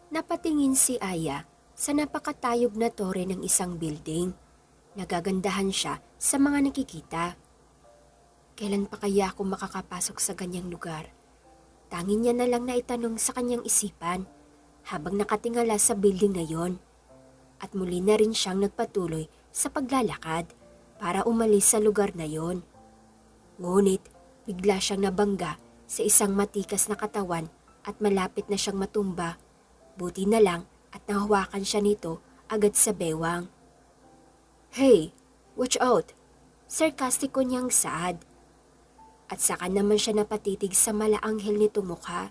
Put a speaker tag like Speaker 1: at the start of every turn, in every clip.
Speaker 1: Napatingin si Aya sa napakatayog na tore ng isang building. Nagagandahan siya sa mga nakikita. Kailan pa kaya ako makakapasok sa ganyang lugar? Tanging niya na lang na itanong sa kanyang isipan habang nakatingala sa building na yon. At muli na rin siyang nagpatuloy sa paglalakad para umalis sa lugar na yon. Ngunit bigla siyang nabangga sa isang matikas na katawan at malapit na siyang matumba. Buti na lang at nahawakan siya nito agad sa bewang. "Hey, watch out!" Sarkastiko niyang saad. At saka naman siya napatitig sa malaanghel nitong mukha.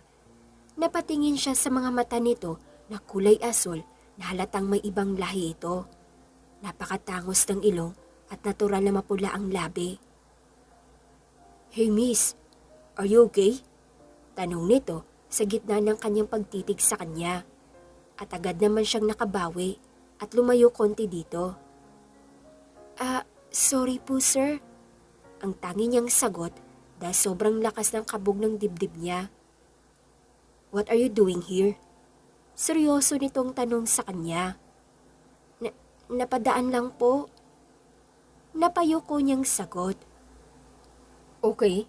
Speaker 1: Napatingin siya sa mga mata nito na kulay asul na halatang may ibang lahi ito. Napakatangos ng ilong at natural na mapula ang labi. "Hey miss, are you okay?" Tanong nito sa gitna ng kanyang pagtitig sa kanya. At agad naman siyang nakabawi at lumayo konti dito. Sorry po sir." Ang tangi niyang sagot dahil sobrang lakas ng kabog ng dibdib niya. "What are you doing here?" Seryoso nitong tanong sa kanya. Napadaan lang po." Napayuko niyang sagot. "Okay,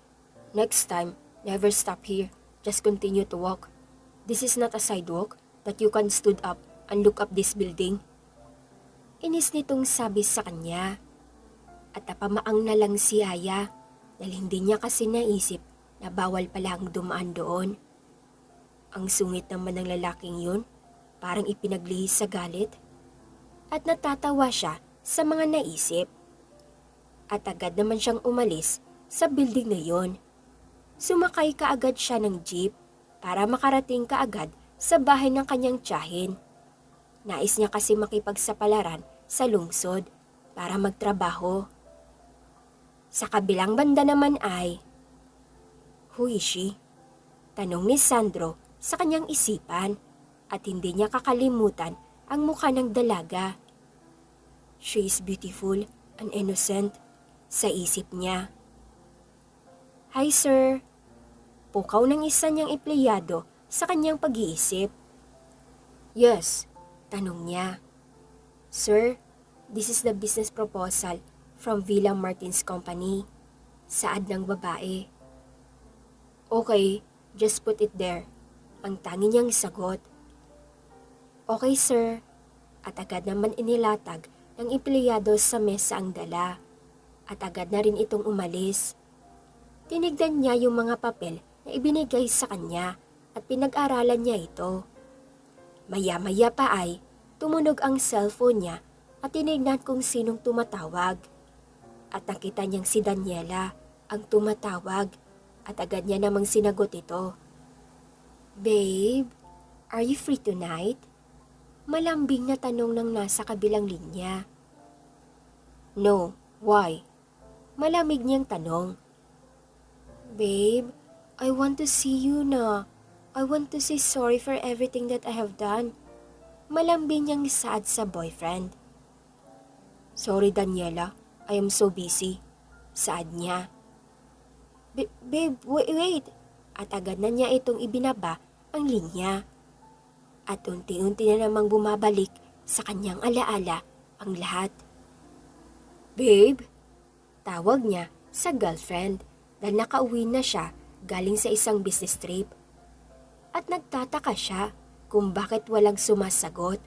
Speaker 1: next time, never stop here. Just continue to walk. This is not a sidewalk that you can stood up and look up this building." Inis nitong sabi sa kanya. At napamaang na lang si Aya dahil hindi niya kasi naisip na bawal pala ang dumaan doon. Ang sungit naman ng lalaking yun, parang ipinaglihis sa galit. At natatawa siya sa mga naisip. At agad naman siyang umalis sa building na yon. Sumakay kaagad siya ng jeep para makarating kaagad sa bahay ng kanyang tiyahin. Nais niya kasi makipagsapalaran sa lungsod para magtrabaho. Sa kabilang banda naman ay, "Who is she?" Tanong ni Sandro sa kanyang isipan at hindi niya kakalimutan ang mukha ng dalaga. "She is beautiful and innocent," sa isip niya. "Hi sir." Pukaw ng isa niyang empleyado sa kanyang pag-iisip. "Yes," tanong niya. "Sir, this is the business proposal from Villa Martins Company." Saad ng babae. "Okay, just put it there." Ang tangi niyang sagot. "Okay sir." At agad naman inilatag ng empleyado sa mesa ang dala. At agad na rin itong umalis. Tinignan niya yung mga papel na ibinigay sa kanya at pinag-aralan niya ito. Maya-maya pa ay tumunog ang cellphone niya at tinignan kung sinong tumatawag. At nakita niyang si Daniela ang tumatawag at agad niya namang sinagot ito. "Babe, are you free tonight?" Malambing na tanong ng nasa kabilang linya. "No, why?" Malamig niyang tanong. "Babe, I want to see you na. I want to say sorry for everything that I have done." Malambing niyang saad sa boyfriend. "Sorry Daniela, I am so busy." Saad niya. Babe, wait." At agad na niya itong ibinaba ang linya. At unti-unti na namang bumabalik sa kanyang alaala ang lahat. "Babe?" Tawag niya sa girlfriend dahil nakauwi na siya galing sa isang business trip. At nagtataka siya kung bakit walang sumasagot.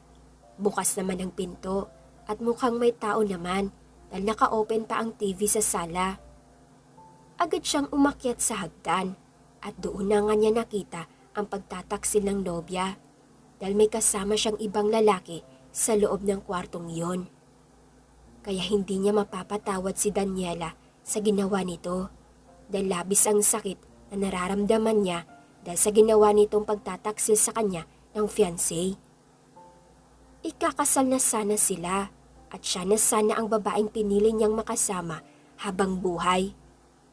Speaker 1: Bukas naman ang pinto at mukhang may tao naman dahil naka-open pa ang TV sa sala. Agad siyang umakyat sa hagdan at doon na nga niya nakita ang pagtataksil ng nobya dahil may kasama siyang ibang lalaki sa loob ng kwartong iyon. Kaya hindi niya mapapatawad si Daniela sa ginawa nito dahil labis ang sakit na nararamdaman niya dahil sa ginawa nitong pagtataksil sa kanya ng fiancé. Ikakasal na sana sila at siya na sana ang babaeng pinili niyang makasama habang buhay.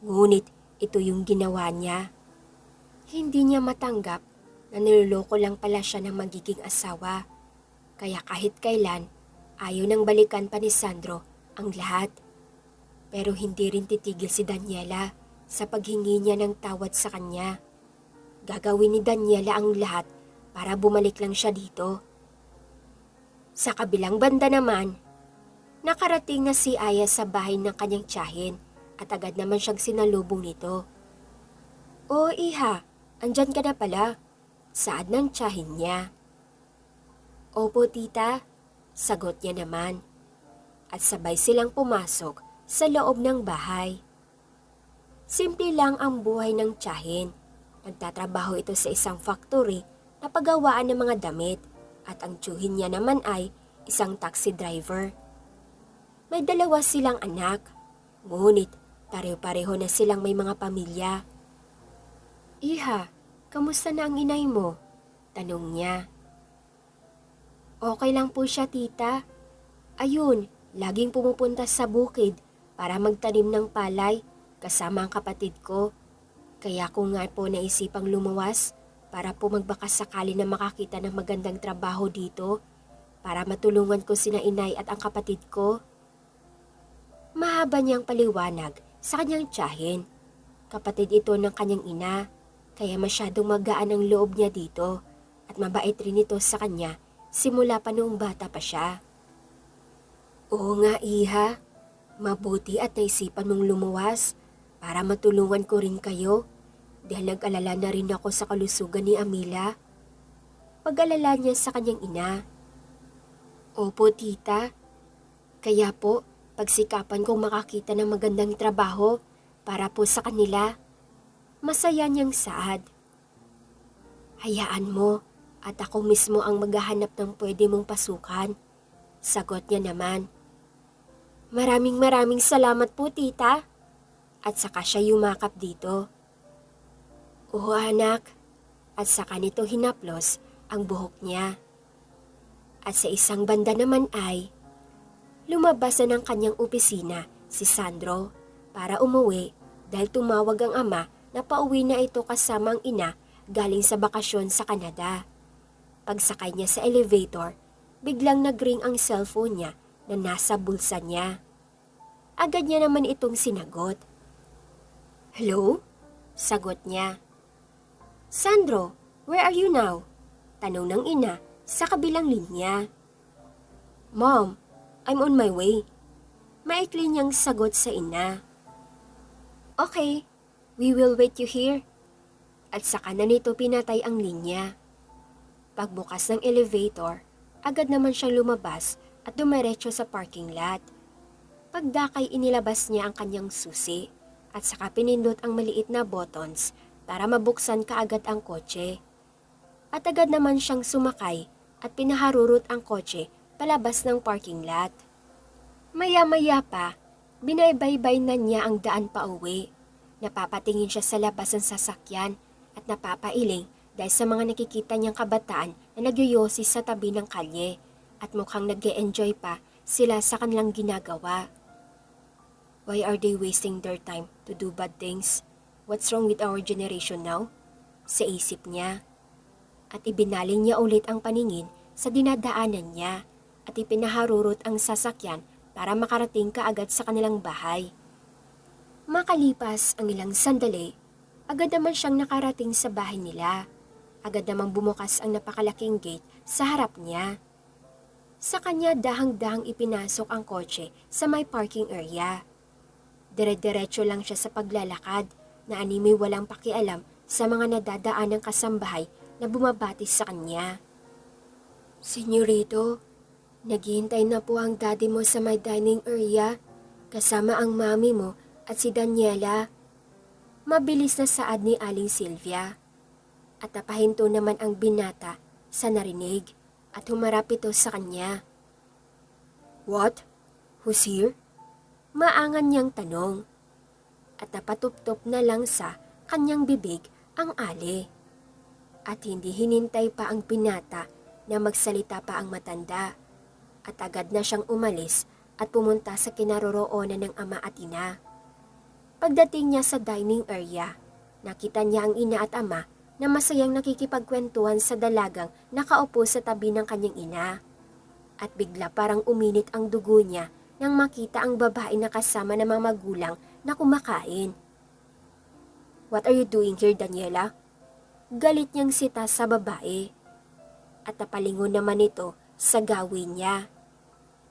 Speaker 1: Ngunit ito yung ginawa niya. Hindi niya matanggap na niloloko lang pala siya ng magiging asawa. Kaya kahit kailan, ayaw nang balikan pa ni Sandro ang lahat. Pero hindi rin titigil si Daniela sa paghingi niya ng tawad sa kanya. Gagawin ni Daniela ang lahat para bumalik lang siya dito. Sa kabilang banda naman, nakarating na si Aya sa bahay ng kanyang tiyahin at agad naman siyang sinalubong nito. "Oh, iha, andyan ka na pala," saad ng tiyahin niya. "Opo, tita," sagot niya naman. At sabay silang pumasok sa loob ng bahay. Simple lang ang buhay ng tiyahin. Nagtatrabaho ito sa isang factory na paggawaan ng mga damit at ang tiyuhin niya naman ay isang taxi driver. May 2 silang anak, ngunit pareho-pareho na silang may mga pamilya. "Iha, kamusta na ang inay mo?" tanong niya. "Okay lang po siya, tita. Ayun, laging pumupunta sa bukid para magtanim ng palay kasama ang kapatid ko. Kaya ko nga po naisipang lumuwas para po magbakas sakali na makakita ng magandang trabaho dito para matulungan ko sina inay at ang kapatid ko." Mahaba niyang paliwanag sa kanyang tiyahin. Kapatid ito ng kanyang ina, kaya masyadong magaan ang loob niya dito at mabait rin ito sa kanya simula pa noong bata pa siya. "Oo nga, iha. Mabuti at naisipan mong lumuwas para matulungan ko rin kayo dahil nag-alala na rin ako sa kalusugan ni Amila." Pag-alala niya sa kanyang ina. "Opo, tita. Kaya po, pagsikapan kong makakita ng magandang trabaho para po sa kanila." Masaya niyang saad. "Hayaan mo at ako mismo ang maghahanap ng pwede mong pasukan," sagot niya naman. Maraming salamat po, tita." At saka siya yumakap dito. "Oo, anak." At saka nito hinaplos ang buhok niya. At sa isang banda naman ay lumabas na ng kanyang opisina si Sandro para umuwi dahil tumawag ang ama na pauwi na ito kasama ang ina galing sa bakasyon sa Canada. Pagsakay niya sa elevator, biglang nag-ring ang cellphone niya na nasa bulsa niya. Agad niya naman itong sinagot. "Hello?" sagot niya. "Sandro, where are you now?" tanong ng ina sa kabilang linya. "Mom, I'm on my way." Maikli niyang sagot sa ina. "Okay, we will wait you here." At saka na nito pinatay ang linya. Pagbukas ng elevator, agad naman siyang lumabas at dumiretso sa parking lot. Pagdakay inilabas niya ang kanyang susi at saka pinindot ang maliit na buttons para mabuksan kaagad ang kotse. At agad naman siyang sumakay at pinaharurot ang kotse palabas ng parking lot. Maya-maya pa, binaybaybay na niya ang daan pa uwi. Napapatingin siya sa labas ng sasakyan at napapailing dahil sa mga nakikita niyang kabataan na nagyoyosi sa tabi ng kalye at mukhang nag-e-enjoy pa sila sa kanilang ginagawa. Why are they wasting their time to do bad things? What's wrong with our generation now? Sa isip niya. At ibinaling niya ulit ang paningin sa dinadaanan niya at ipinaharurot ang sasakyan para makarating kaagad sa kanilang bahay. Makalipas ang ilang sandali, agad naman siyang nakarating sa bahay nila. Agad namang bumukas ang napakalaking gate sa harap niya. Sa kanya dahang-dahang ipinasok ang kotse sa may parking area. Dire-diretso lang siya sa paglalakad na animoy walang pakialam sa mga nadadaan ng kasambahay na bumabati sa kanya. "Senyorito, naghihintay na po ang daddy mo sa may dining area kasama ang mami mo at si Daniela." Mabilis na saad ni Aling Sylvia. At napahinto naman ang binata sa narinig at humarap ito sa kanya. "What? Who's here?" Maangan niyang tanong. At napatuptop na lang sa kanyang bibig ang ali. At hindi hinintay pa ang binata na magsalita pa ang matanda. At agad na siyang umalis at pumunta sa kinaroroonan ng ama at ina. Pagdating niya sa dining area, nakita niya ang ina at ama na masayang nakikipagkwentuhan sa dalagang nakaupo sa tabi ng kanyang ina. At bigla parang uminit ang dugo niya nang makita ang babae na kasama ng mga magulang na kumakain. "What are you doing here, Daniela?" Galit niyang sita sa babae. at napalingon naman ito sa gawin niya.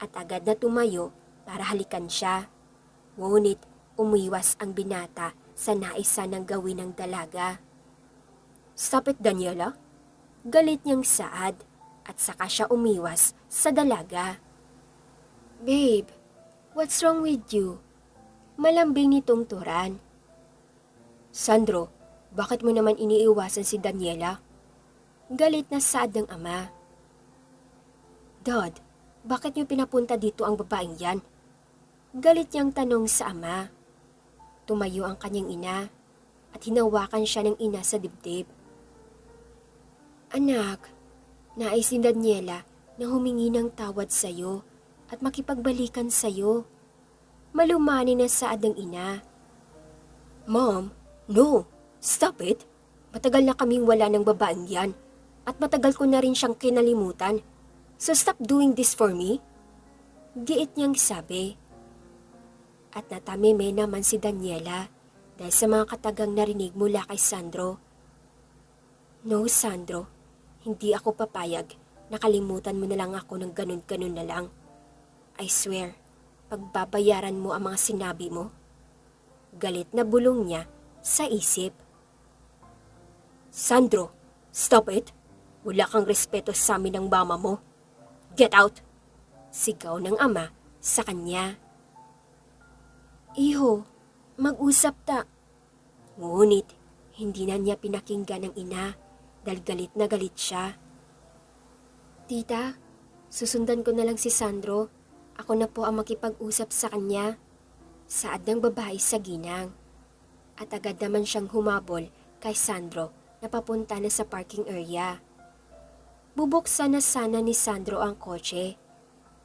Speaker 1: At agad na tumayo para halikan siya. Ngunit umiwas ang binata sa naisa ng gawin ng dalaga. "Stop it, Daniela!" Galit niyang saad at saka siya umiwas sa dalaga. "Babe, what's wrong with you?" Malambing nitong turan. "Sandro, bakit mo naman iniiwasan si Daniela?" Galit na saad ng ama. "Dad, bakit niyo pinapunta dito ang babaeng yan?" Galit niyang tanong sa ama. Tumayo ang kanyang ina at hinawakan siya ng ina sa dibdib. "Anak, nais ni Daniela na humingi ng tawad sa'yo at makipagbalikan sa'yo." Malumani na saad ng ina. "Mom, no, stop it. Matagal na kaming wala ng babaeng yan at matagal ko na rin siyang kinalimutan. So stop doing this for me." Giit niyang sabi. At natamime naman si Daniela dahil sa mga katagang narinig mula kay Sandro. "No, Sandro, hindi ako papayag. Nakalimutan mo na lang ako ng ganun-ganun na lang. I swear, pagbabayaran mo ang mga sinabi mo." Galit na bulong niya sa isip. "Sandro, stop it. Wala kang respeto sa amin ng mama mo. Get out!" Sigaw ng ama sa kanya. "Iho, mag-usap ta." Ngunit hindi na niya pinakinggan ng ina dahil galit na galit siya. "Tita, susundan ko na lang si Sandro. Ako na po ang makipag-usap sa kanya." Saad ng babae sa ginang. At agad naman siyang humabol kay Sandro na papunta na sa parking area. Bubuksan na sana ni Sandro ang kotse.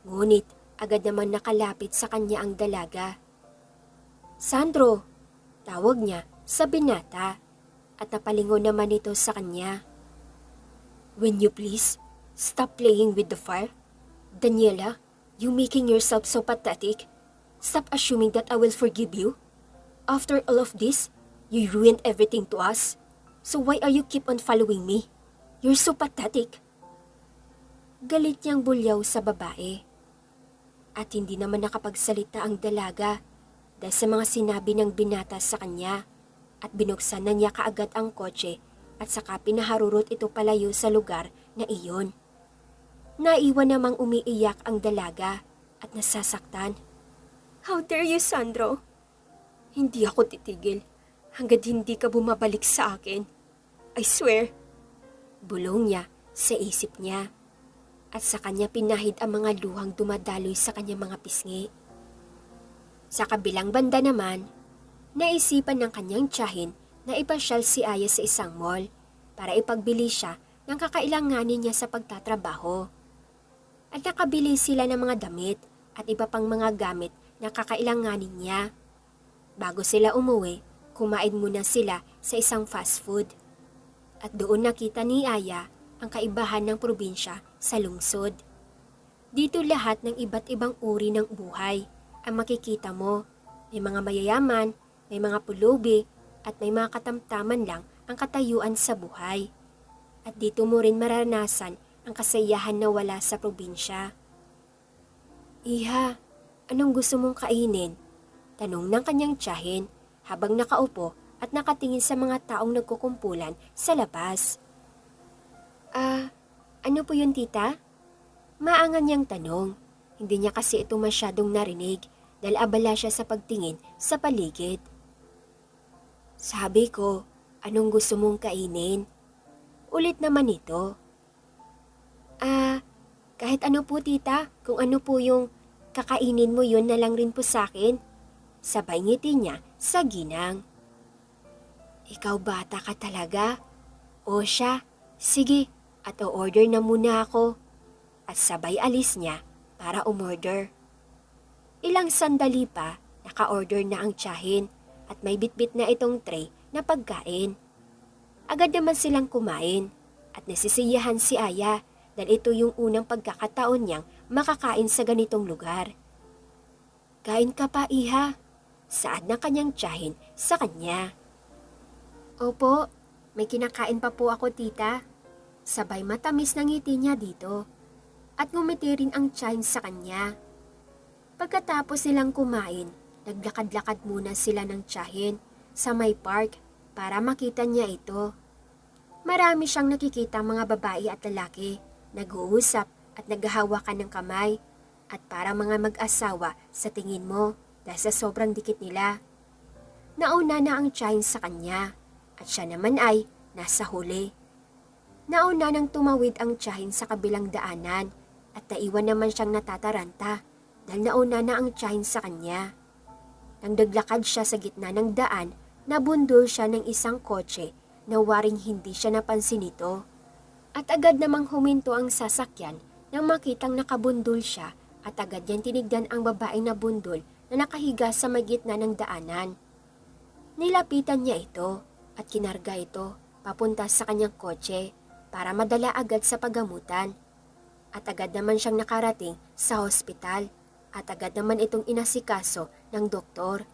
Speaker 1: Ngunit agad naman nakalapit sa kanya ang dalaga. "Sandro!" Tawag niya sa binata at napalingon naman ito sa kanya. "Will you please stop playing with the fire? Daniela, you making yourself so pathetic. Stop assuming that I will forgive you. After all of this, you ruined everything to us. So why are you keep on following me? You're so pathetic." Galit niyang bulyaw sa babae. At hindi naman nakapagsalita ang dalaga dahil sa mga sinabi ng binata sa kanya at binuksan na niya kaagad ang kotse at saka pinaharurot ito palayo sa lugar na iyon. Naiwan namang umiiyak ang dalaga at nasasaktan. "How dare you, Sandro? Hindi ako titigil hanggat hindi ka bumabalik sa akin. I swear." Bulong niya sa isip niya. At sa kanya pinahid ang mga luhang dumadaloy sa kanyang mga pisngi. Sa kabilang banda naman, naisipan ng kanyang tiyahin na ipasyal si Aya sa isang mall para ipagbili siya ng kakailanganin niya sa pagtatrabaho. At nakabili sila ng mga damit at iba pang mga gamit na kakailanganin niya. Bago sila umuwi, kumain muna sila sa isang fast food. At doon nakita ni Aya ang kaibahan ng probinsya sa lungsod. Dito lahat ng iba't ibang uri ng buhay ang makikita mo. May mga mayayaman, may mga pulubi, at may mga katamtaman lang ang katayuan sa buhay. At dito mo rin maranasan ang kasayahan na wala sa probinsya. "Iha, anong gusto mong kainin?" Tanong ng kanyang tiyahin habang nakaupo at nakatingin sa mga taong nagkukumpulan sa labas. Ano po yun, tita?" Maangan niyang tanong. Hindi niya kasi ito masyadong narinig dahil abala siya sa pagtingin sa paligid. "Sabi ko, anong gusto mong kainin?" Ulit naman ito. Kahit ano po, tita. Kung ano po yung kakainin mo, yun na lang rin po sa akin." Sabay ngiti niya sa ginang. "Ikaw bata ka talaga." "O siya, sige. At o-order na muna ako." At sabay alis niya para umorder. Ilang sandali pa, naka-order na ang tiyahin at may bitbit na itong tray na pagkain. Agad naman silang kumain at nasisiyahan si Aya dahil ito yung unang pagkakataon niyang makakain sa ganitong lugar. "Kain ka pa, iha," saad ng kanyang tiyahin sa kanya. "Opo, may kinakain pa po ako, tita." Sabay matamis ng ngiti niya dito at ngumiti rin ang tiyan sa kanya. Pagkatapos nilang kumain, naglakad-lakad muna sila ng tiyahin sa may park para makita niya ito. Marami siyang nakikita mga babae at lalaki, nag-uusap at naghahawakan ng kamay at para mga mag-asawa sa tingin mo dahil sa sobrang dikit nila. Nauna na ang tiyahin sa kanya at siya naman ay nasa huli. Nauna nang tumawid ang tiyahin sa kabilang daanan at naiwan naman siyang natataranta dahil nauna na ang tiyahin sa kanya. Nang naglakad siya sa gitna ng daan, nabundol siya ng isang kotse na waring hindi siya napansin nito. At agad namang huminto ang sasakyan nang makitang nakabundol siya at agad niyang tinignan ang babaeng nabundol na nakahiga sa may gitna ng daanan. Nilapitan niya ito at kinarga ito papunta sa kanyang kotse para madala agad sa paggamutan. At agad naman siyang nakarating sa hospital at agad naman itong inasikaso ng doktor.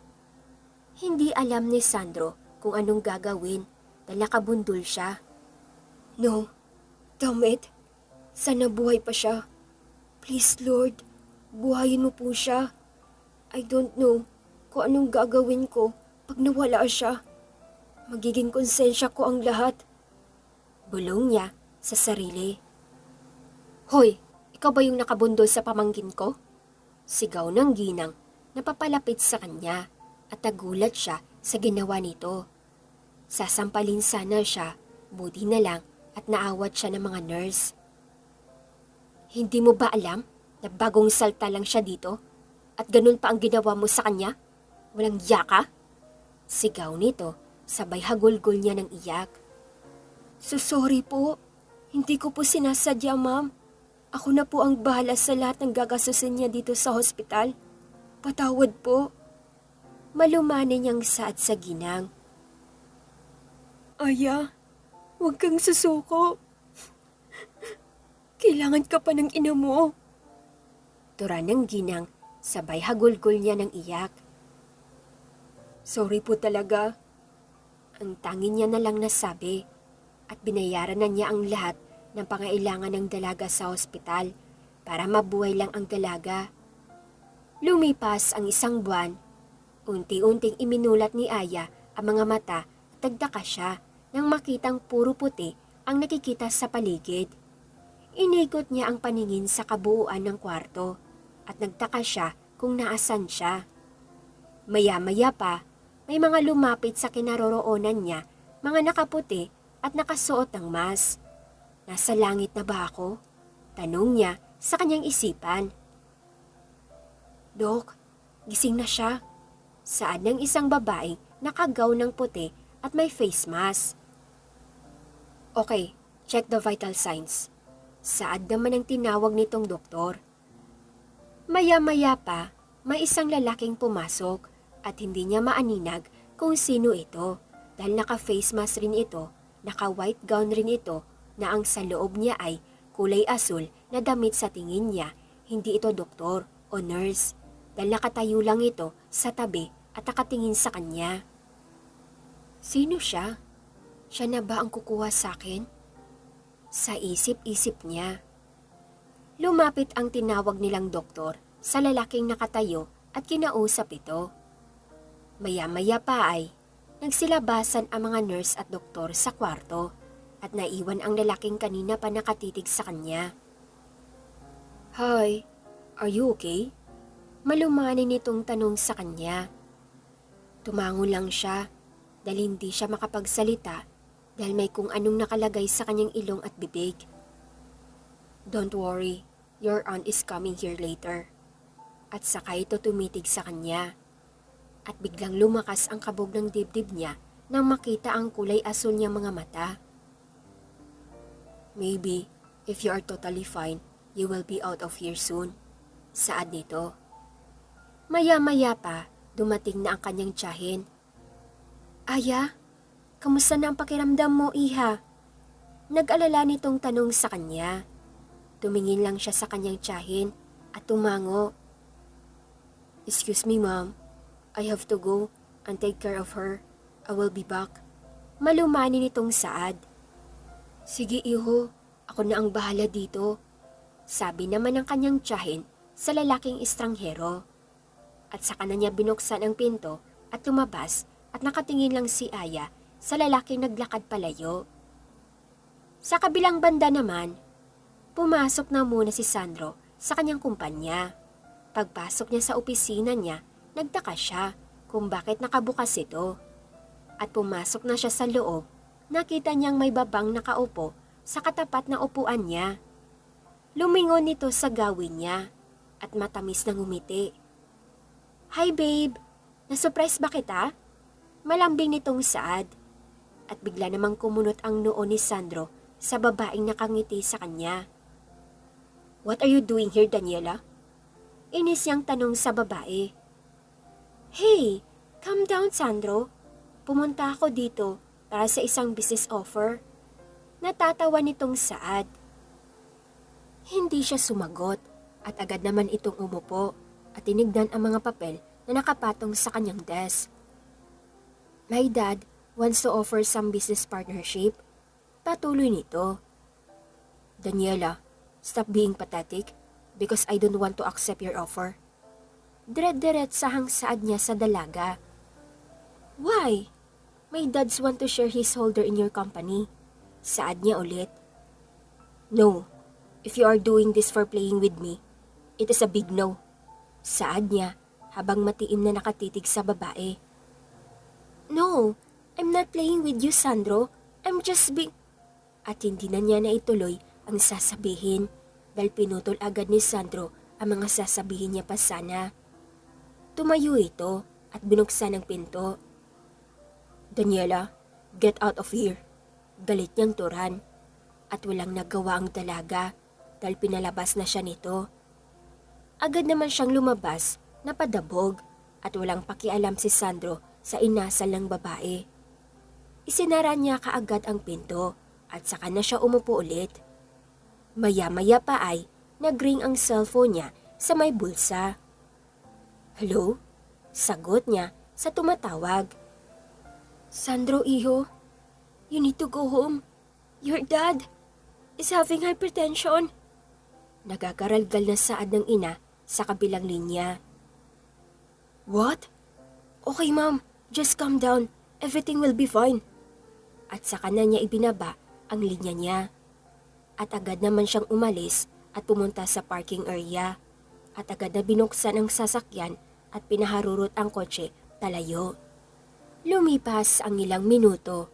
Speaker 1: Hindi alam ni Sandro kung anong gagawin dahil nakabundol siya. No, damn it. Sana buhay pa siya. Please Lord, buhayin mo po siya. I don't know kung anong gagawin ko pag nawala siya. Magiging konsensya ko ang lahat. Bulong niya sa sarili. Hoy, ikaw ba yung nakabundol sa pamangkin ko? Sigaw ng ginang na papalapit sa kanya at nagulat siya sa ginawa nito. Sasampalin sana siya, buti na lang at naawat siya ng mga nurse. Hindi mo ba alam na bagong salta lang siya dito at ganun pa ang ginawa mo sa kanya? Walang yaka? Sigaw nito, sabay hagulgol niya ng iyak. So sorry po, hindi ko po sinasadya ma'am. Ako na po ang bahala sa lahat ng gagastusin niya dito sa hospital. Patawad po. Malumani niyang saad sa ginang. Aya, huwag kang susuko. Kailangan ka pa ng ina mo. Tura ng ginang, sabay hagulgol niya ng iyak. Sorry po talaga. Ang tanging niya na lang nasabi at binayaran na niya ang lahat ng pangailangan ng dalaga sa ospital para mabuhay lang ang dalaga. Lumipas ang isang buwan. Unti-unting iminulat ni Aya ang mga mata at nagtaka siya nang makitang puro puti ang nakikita sa paligid. Inikot niya ang paningin sa kabuuan ng kwarto at nagtaka siya kung naasan siya. Maya-maya pa, may mga lumapit sa kinaroroonan niya, mga nakaputi at nakasuot ng mask. Nasa langit na ba ako? Tanong niya sa kanyang isipan. Dok, gising na siya. Saad ng isang babaeng nakagaw ng puti at may face mask. Okay, check the vital signs. Saad naman ang tinawag nitong doktor. Maya-maya pa, may isang lalaking pumasok at hindi niya maaninag kung sino ito dahil naka-face mask rin ito, naka-white gown rin ito na ang sa loob niya ay kulay asul na damit sa tingin niya, hindi ito doktor o nurse dahil nakatayo lang ito sa tabi at nakatingin sa kanya. Sino siya? Siya na ba ang kukuha sa akin? Sa isip-isip niya. Lumapit ang tinawag nilang doktor sa lalaking nakatayo at kinausap ito. Maya-maya pa ay nagsilabasan ang mga nurse at doktor sa kwarto at naiwan ang lalaking kanina pa nakatitig sa kanya. Hi, are you okay? Malumani nitong tanong sa kanya. Tumango lang siya dahil hindi siya makapagsalita dahil may kung anong nakalagay sa kanyang ilong at bibig. Don't worry, your aunt is coming here later. At saka ito tumitig sa kanya. At biglang lumakas ang kabog ng dibdib niya nang makita ang kulay asul niya mga mata. Maybe, if you are totally fine, you will be out of here soon. Saad nito. Maya-maya pa, dumating na ang kanyang tiyahin. Aya, kamusta na ang pakiramdam mo, iha? Nag-alala nitong tanong sa kanya. Tumingin lang siya sa kanyang tiyahin at tumango. Excuse me, ma'am. I have to go and take care of her. I will be back. Malumani nitong saad. Sige, iho. Ako na ang bahala dito. Sabi naman ng kanyang tiyahin sa lalaking estranghero. At saka na niya binuksan ang pinto at lumabas at nakatingin lang si Aya sa lalaking naglakad palayo. Sa kabilang banda naman, pumasok na muna si Sandro sa kanyang kumpanya. Pagpasok niya sa opisina niya, nagtaka siya kung bakit nakabukas ito. At pumasok na siya sa loob, nakita niyang may babang nakaupo sa katapat na upuan niya. Lumingon nito sa gawin niya at matamis na ngumiti. "Hi babe, nasurprise ba kita?" Malambing nitong saad. At bigla namang kumunot ang noo ni Sandro sa babaeng nakangiti sa kanya. "What are you doing here, Daniela?" Inis niyang tanong sa babae. "Hey, calm down Sandro. Pumunta ako dito para sa isang business offer." Natatawa nitong saad. Hindi siya sumagot at agad naman itong umupo at tinignan ang mga papel na nakapatong sa kanyang desk. "My dad wants to offer some business partnership." Patuloy nito. "Daniela, stop being pathetic because I don't want to accept your offer." Dire-diretsahang saad niya sa dalaga. "Why? My dads want to share his holder in your company." Saad niya ulit. "No, if you are doing this for playing with me, it is a big no." Saad niya habang matiim na nakatitig sa babae. "No, I'm not playing with you, Sandro. I'm just being..." At hindi na niya naituloy ang sasabihin dahil pinutol agad ni Sandro ang mga sasabihin niya pa sana. Tumayo ito at binuksan ang pinto. "Daniela, get out of here." Galit niyang turan at walang nagawa ang dalaga dahil pinalabas na siya nito. Agad naman siyang lumabas na padabog at walang pakialam si Sandro sa inasal ng babae. Isinara niya kaagad ang pinto at saka na siya umupo ulit. Maya-maya pa ay nag-ring ang cellphone niya sa may bulsa. "Hello?" Sagot niya sa tumatawag. "Sandro, iho, you need to go home. Your dad is having hypertension." Nagagaralgal na saad ng ina sa kabilang linya. "What? Okay ma'am, just calm down. Everything will be fine." At saka na niya ibinaba ang linya niya. At agad naman siyang umalis at pumunta sa parking area. At agad na binuksan ang sasakyan at pinaharurot ang kotse palayo. Lumipas ang ilang minuto.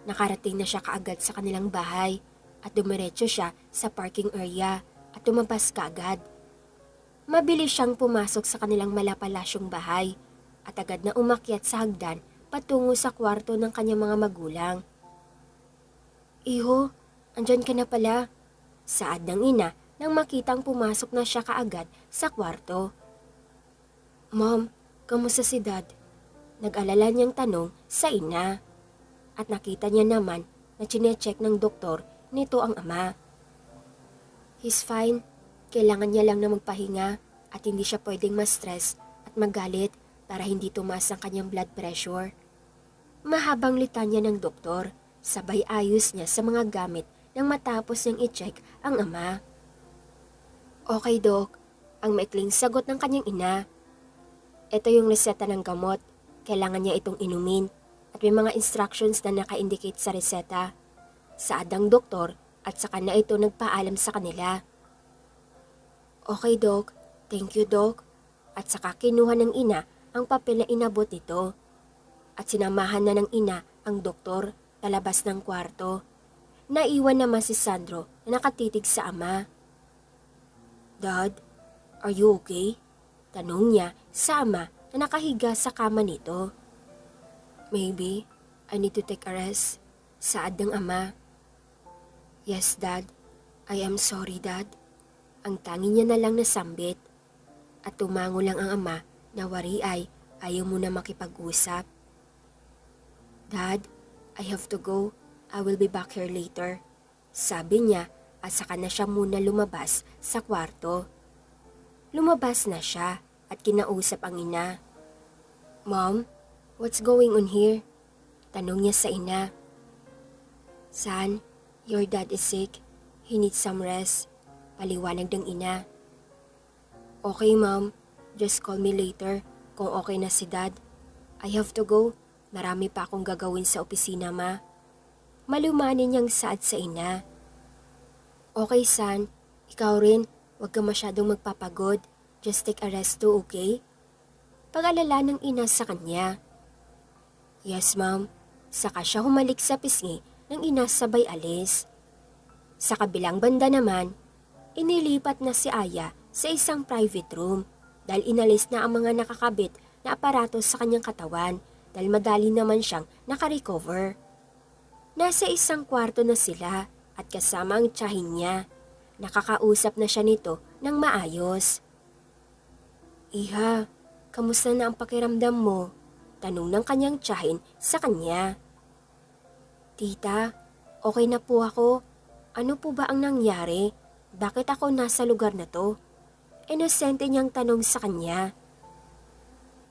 Speaker 1: Nakarating na siya kaagad sa kanilang bahay at dumiretso siya sa parking area at lumabas kaagad. Mabilis siyang pumasok sa kanilang malapalasyong bahay at agad na umakyat sa hagdan patungo sa kwarto ng kanyang mga magulang. "Iho, andyan ka na pala." Saad ng ina nang makitang pumasok na siya kaagad sa kwarto. "Mom, kamusta si Dad?" Nag-alala niyang tanong sa ina. At nakita niya naman na chinecheck ng doktor nito ang ama. "He's fine. Kailangan niya lang na magpahinga at hindi siya pwedeng ma-stress at magalit para hindi tumaas ang kanyang blood pressure." Mahabang litanya ng doktor, sabay ayos niya sa mga gamit nang matapos niyang i-check ang ama. "Okay, Dok," ang maikling sagot ng kanyang ina. "Ito yung reseta ng gamot. Kailangan niya itong inumin at may mga instructions na naka-indicate sa reseta." Saad ng doktor at saka na ito nagpaalam sa kanila. "Okay, Dok. Thank you, Dok." At saka kinuha ng ina ang papel na inabot nito. At sinamahan na ng ina ang doktor palabas ng kwarto. Naiwan naman si Sandro na nakatitig sa ama. "Dad, are you okay?" Tanong niya sa ama na nakahiga sa kama nito. "Maybe I need to take a rest." Saad ng ama. "Yes, Dad. I am sorry, Dad." Ang tangi niya na lang nasambit. At tumango lang ang ama na wari ay ayaw muna makipag-usap. "Dad, I have to go. I will be back here later." Sabi niya at saka na siya muna lumabas sa kwarto. Lumabas na siya at kinausap ang ina. "Mom, what's going on here?" Tanong niya sa ina. "Son, your dad is sick. He needs some rest. Paliwanag ng ina. Okay, ma'am. Just call me later kung okay na si dad. I have to go. Marami pa akong gagawin sa opisina, ma. Malumanin niyang saad sa ina. Okay, son. Ikaw rin. Huwag ka masyadong magpapagod. Just take a rest too, okay? Pag-alala ng ina sa kanya. Yes, ma'am. Saka siya humalik sa pisngi ng ina sabay alis. Sa kabilang banda naman, inilipat na si Aya sa isang private room dahil inalis na ang mga nakakabit na aparato sa kanyang katawan dahil madali naman siyang nakarecover. Nasa isang kwarto na sila at kasama ang tiyahin niya. Nakakausap na siya nito ng maayos. Iha, kamusta na ang pakiramdam mo? Tanong ng kanyang tiyahin sa kanya. Tita, okay na po ako. Ano po ba ang nangyari? Bakit ako nasa lugar na to? Inosente niyang tanong sa kanya.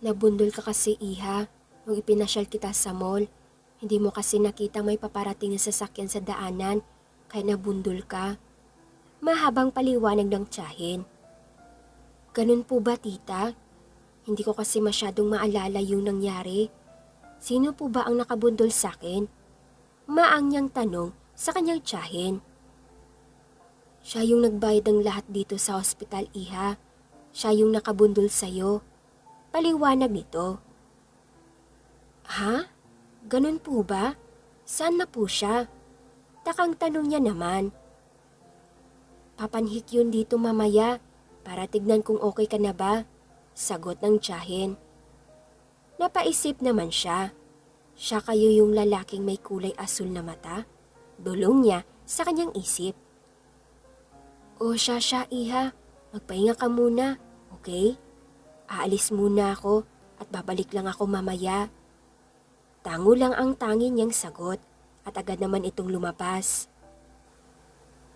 Speaker 1: Nabundol ka kasi, Iha, nung ipinasyal kita sa mall. Hindi mo kasi nakita may paparating na sasakyan sa daanan, kaya nabundol ka. Mahabang paliwanag ng tiyahin. Ganun po ba, tita? Hindi ko kasi masyadong maalala yung nangyari. Sino po ba ang nakabundol sa akin? Maang niyang tanong sa kanyang tiyahin. Siya yung nagbayad ng lahat dito sa ospital, Iha. Siya yung nakabundol sa'yo. Paliwanag nito. Ha? Ganun po ba? Saan na po siya? Takang tanong niya naman. Papanhik yun dito mamaya para tignan kung okay ka na ba. Sagot ng tiyahin. Napaisip naman siya. Siya kayo yung lalaking may kulay asul na mata? Bulong niya sa kanyang isip. O siya, Iha. Magpahinga ka muna, okay? Aalis muna ako at babalik lang ako mamaya. Tango lang ang tangi niyang sagot at agad naman itong lumapas.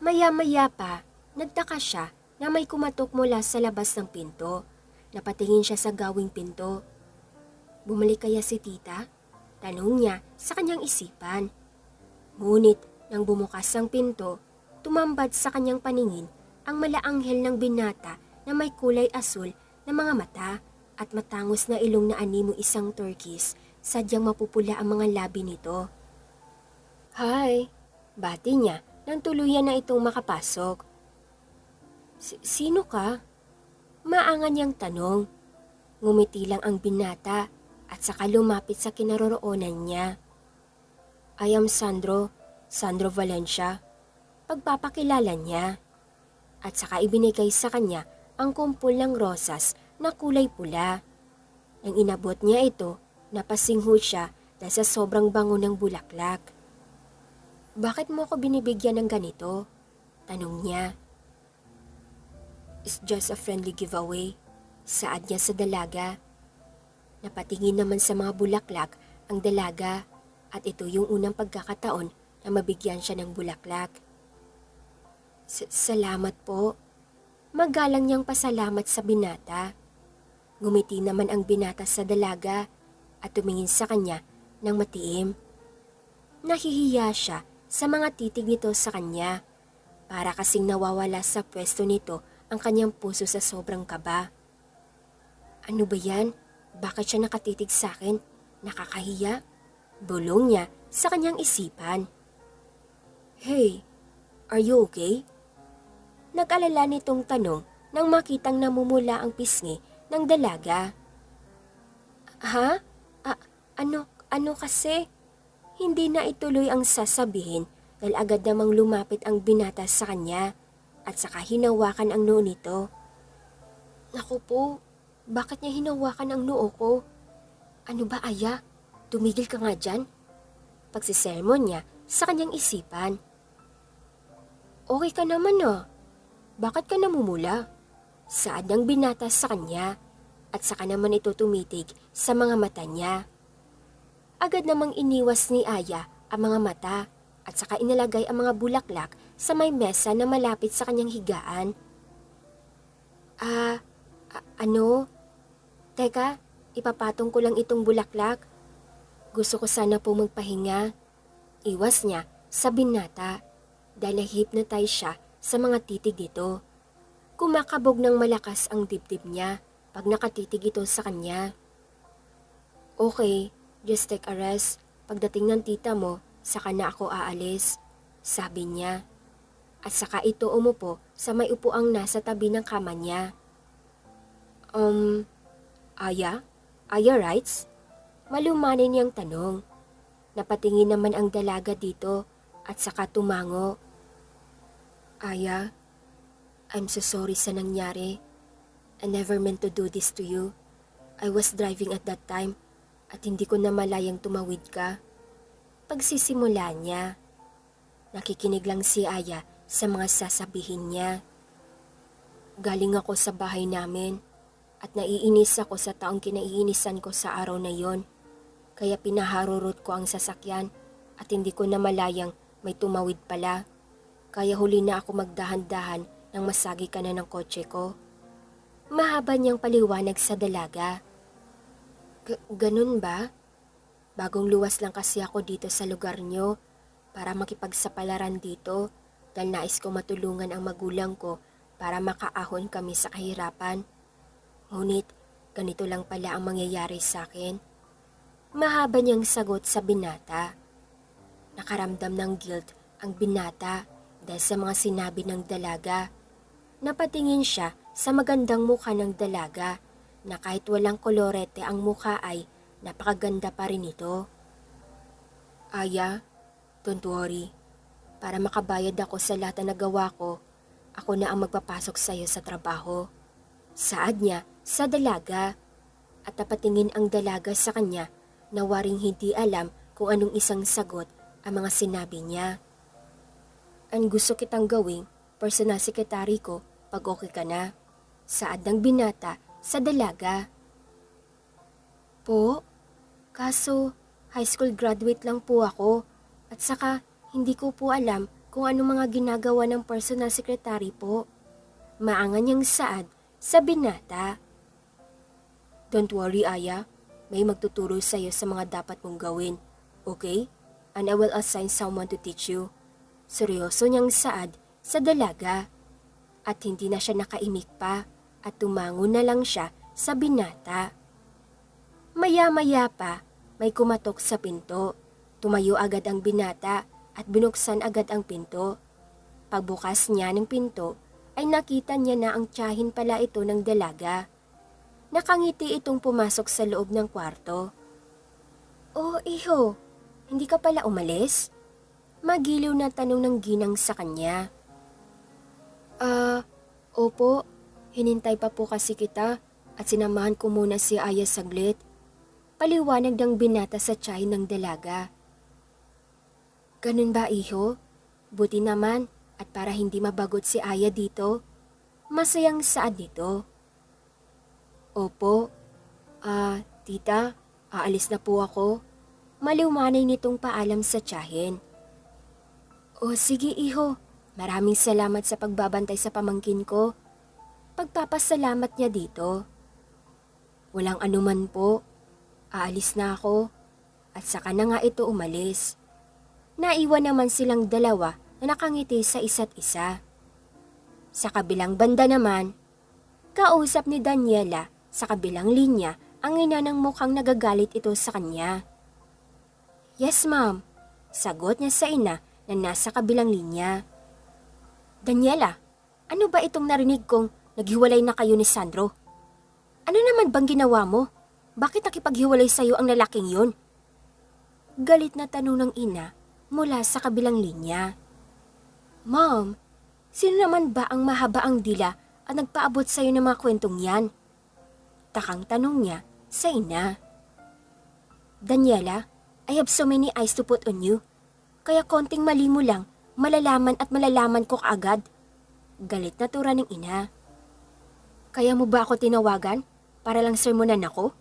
Speaker 1: Maya-maya pa, nagtaka siya na may kumatok mula sa labas ng pinto. Napatingin siya sa gawing pinto. Bumalik kaya si tita? Tanong niya sa kanyang isipan. Ngunit nang bumukas ang pinto, tumambad sa kanyang paningin ang malaanghel ng binata na may kulay asul na mga mata at matangos na ilong na animo isang turquoise, sadyang mapupula ang mga labi nito. Hi! Bati niya nang tuluyan na itong makapasok. Sino ka? Maangan niyang tanong. Ngumiti lang ang binata at saka lumapit sa kinaroroonan niya. I am Sandro Valencia. Pagpapakilala niya. At saka ibinigay sa kanya ang kumpol ng rosas na kulay pula. Nang inabot niya ito, napasingho siya dahil sa sobrang bango ng bulaklak. Bakit mo ako binibigyan ng ganito? Tanong niya. It's just a friendly giveaway. Saad niya sa dalaga. Napatingin naman sa mga bulaklak ang dalaga at ito yung unang pagkakataon na mabigyan siya ng bulaklak. Salamat po. Magalang niyang pasalamat sa binata. Ngumiti naman ang binata sa dalaga at tumingin sa kanya ng matiim. Nahihiya siya sa mga titig nito sa kanya. Para kasing nawawala sa pwesto nito ang kanyang puso sa sobrang kaba. Ano ba yan? Bakit siya nakatitig sa akin? Nakakahiya? Bulong niya sa kanyang isipan. Hey, are you okay? Nag-alala nitong tanong nang makitang namumula ang pisngi ng dalaga. Ha? Ano kasi? Hindi na ituloy ang sasabihin dahil agad namang lumapit ang binata sa kanya at saka hinawakan ang noo nito. Naku po, bakit niya hinawakan ang noo ko? Ano ba, Aya? Tumigil ka nga dyan? Pagsisermon niya sa kanyang isipan. Okay ka naman ah. Bakit ka namumula? Saad ng binata sa kanya at saka naman ito tumitig sa mga mata niya. Agad namang iniwas ni Aya ang mga mata at saka inalagay ang mga bulaklak sa may mesa na malapit sa kanyang higaan. Ano? Teka, ipapatong ko lang itong bulaklak. Gusto ko sana po magpahinga. Iwas niya sa binata. dahil na-hypnotize siya sa mga titig ito. Kumakabog ng malakas ang dibdib niya pag nakatitig ito sa kanya. Okay, just take a rest. Pagdating ng tita mo, saka na ako aalis, sabi niya. At saka ito umupo sa may upuang nasa tabi ng kama niya. Aya? Aya rights? Malumanay niyang tanong. Napatingin naman ang dalaga dito at saka tumango. Aya, I'm so sorry sa nangyari. I never meant to do this to you. I was driving at that time at hindi ko namalayang tumawid ka. Pagsisimula niya. Nakikinig lang si Aya sa mga sasabihin niya. Galing ako sa bahay namin at naiinis ako sa taong kinaiinisan ko sa araw na yon. Kaya pinaharurot ko ang sasakyan at hindi ko namalayang may tumawid pala. Kaya huli na ako magdahan-dahan nang masagi ka na ng kotse ko. Mahaba niyang paliwanag sa dalaga. Ganun ba? Bagong luwas lang kasi ako dito sa lugar niyo para makipagsapalaran dito dahil nais ko matulungan ang magulang ko para makaahon kami sa kahirapan. Ngunit ganito lang pala ang mangyayari sa akin. Mahaba niyang sagot sa binata. Nakaramdam ng guilt ang binata dahil sa mga sinabi ng dalaga. Napatingin siya sa magandang mukha ng dalaga na kahit walang kolorete ang mukha ay napakaganda pa rin ito. Aya, don't worry. Para makabayad ako sa lahat na nagawa ko, ako na ang magpapasok sa iyo sa trabaho. Saad niya sa dalaga at napatingin ang dalaga sa kanya na waring hindi alam kung anong isang sagot ang mga sinabi niya. Ang gusto kitang gawing personal secretary ko pag okay ka na. Saad ng binata sa dalaga. Po, kaso high school graduate lang po ako at saka hindi ko po alam kung ano mga ginagawa ng personal secretary po. Maangan niyang saad sa binata. Don't worry, Aya. May magtuturo sa iyo sa mga dapat mong gawin. Okay? And I will assign someone to teach you. Seryoso niyang saad sa dalaga. At hindi na siya nakaimik pa at tumango na lang siya sa binata. Maya-maya pa, may kumatok sa pinto. Tumayo agad ang binata at binuksan agad ang pinto. Pagbukas niya ng pinto, ay nakita niya na ang tiyahin pala ito ng dalaga. Nakangiti itong pumasok sa loob ng kwarto. Oh, iho, hindi ka pala umalis? Magiliw na tanong ng ginang sa kanya. Opo, hinintay pa po kasi kita at sinamahan ko muna si Aya saglit. Paliwanag ng binata sa tiyahin ng dalaga. Ganun ba, iho? Buti naman at para hindi mabagot si Aya dito, masayang saad nito. Opo, tita, aalis na po ako. Maliwanay nitong paalam sa tiyahin. O sige iho, maraming salamat sa pagbabantay sa pamangkin ko. Pagpapasalamat niya dito. Walang anuman po, aalis na ako at saka na nga ito umalis. Naiwan naman silang dalawa na nakangiti sa isa't isa. Sa kabilang banda naman, kausap ni Daniela sa kabilang linya ang ina ng mukhang nagagalit ito sa kanya. Yes ma'am, sagot niya sa ina na nasa kabilang linya. Daniela, ano ba itong narinig kong naghiwalay na kayo ni Sandro? Ano naman bang ginawa mo? Bakit nakipaghiwalay sa'yo ang lalaking yun? Galit na tanong ng ina mula sa kabilang linya. Ma'am, sino naman ba ang mahaba ang dila at nagpaabot sa'yo ng mga kwentong yan? Takang tanong niya sa ina. Daniela, I have so many eyes to put on you. Kaya konting mali mo lang, malalaman at malalaman ko kaagad. Galit na tura ng ina. Kaya mo ba ako tinawagan para lang sermonan ako?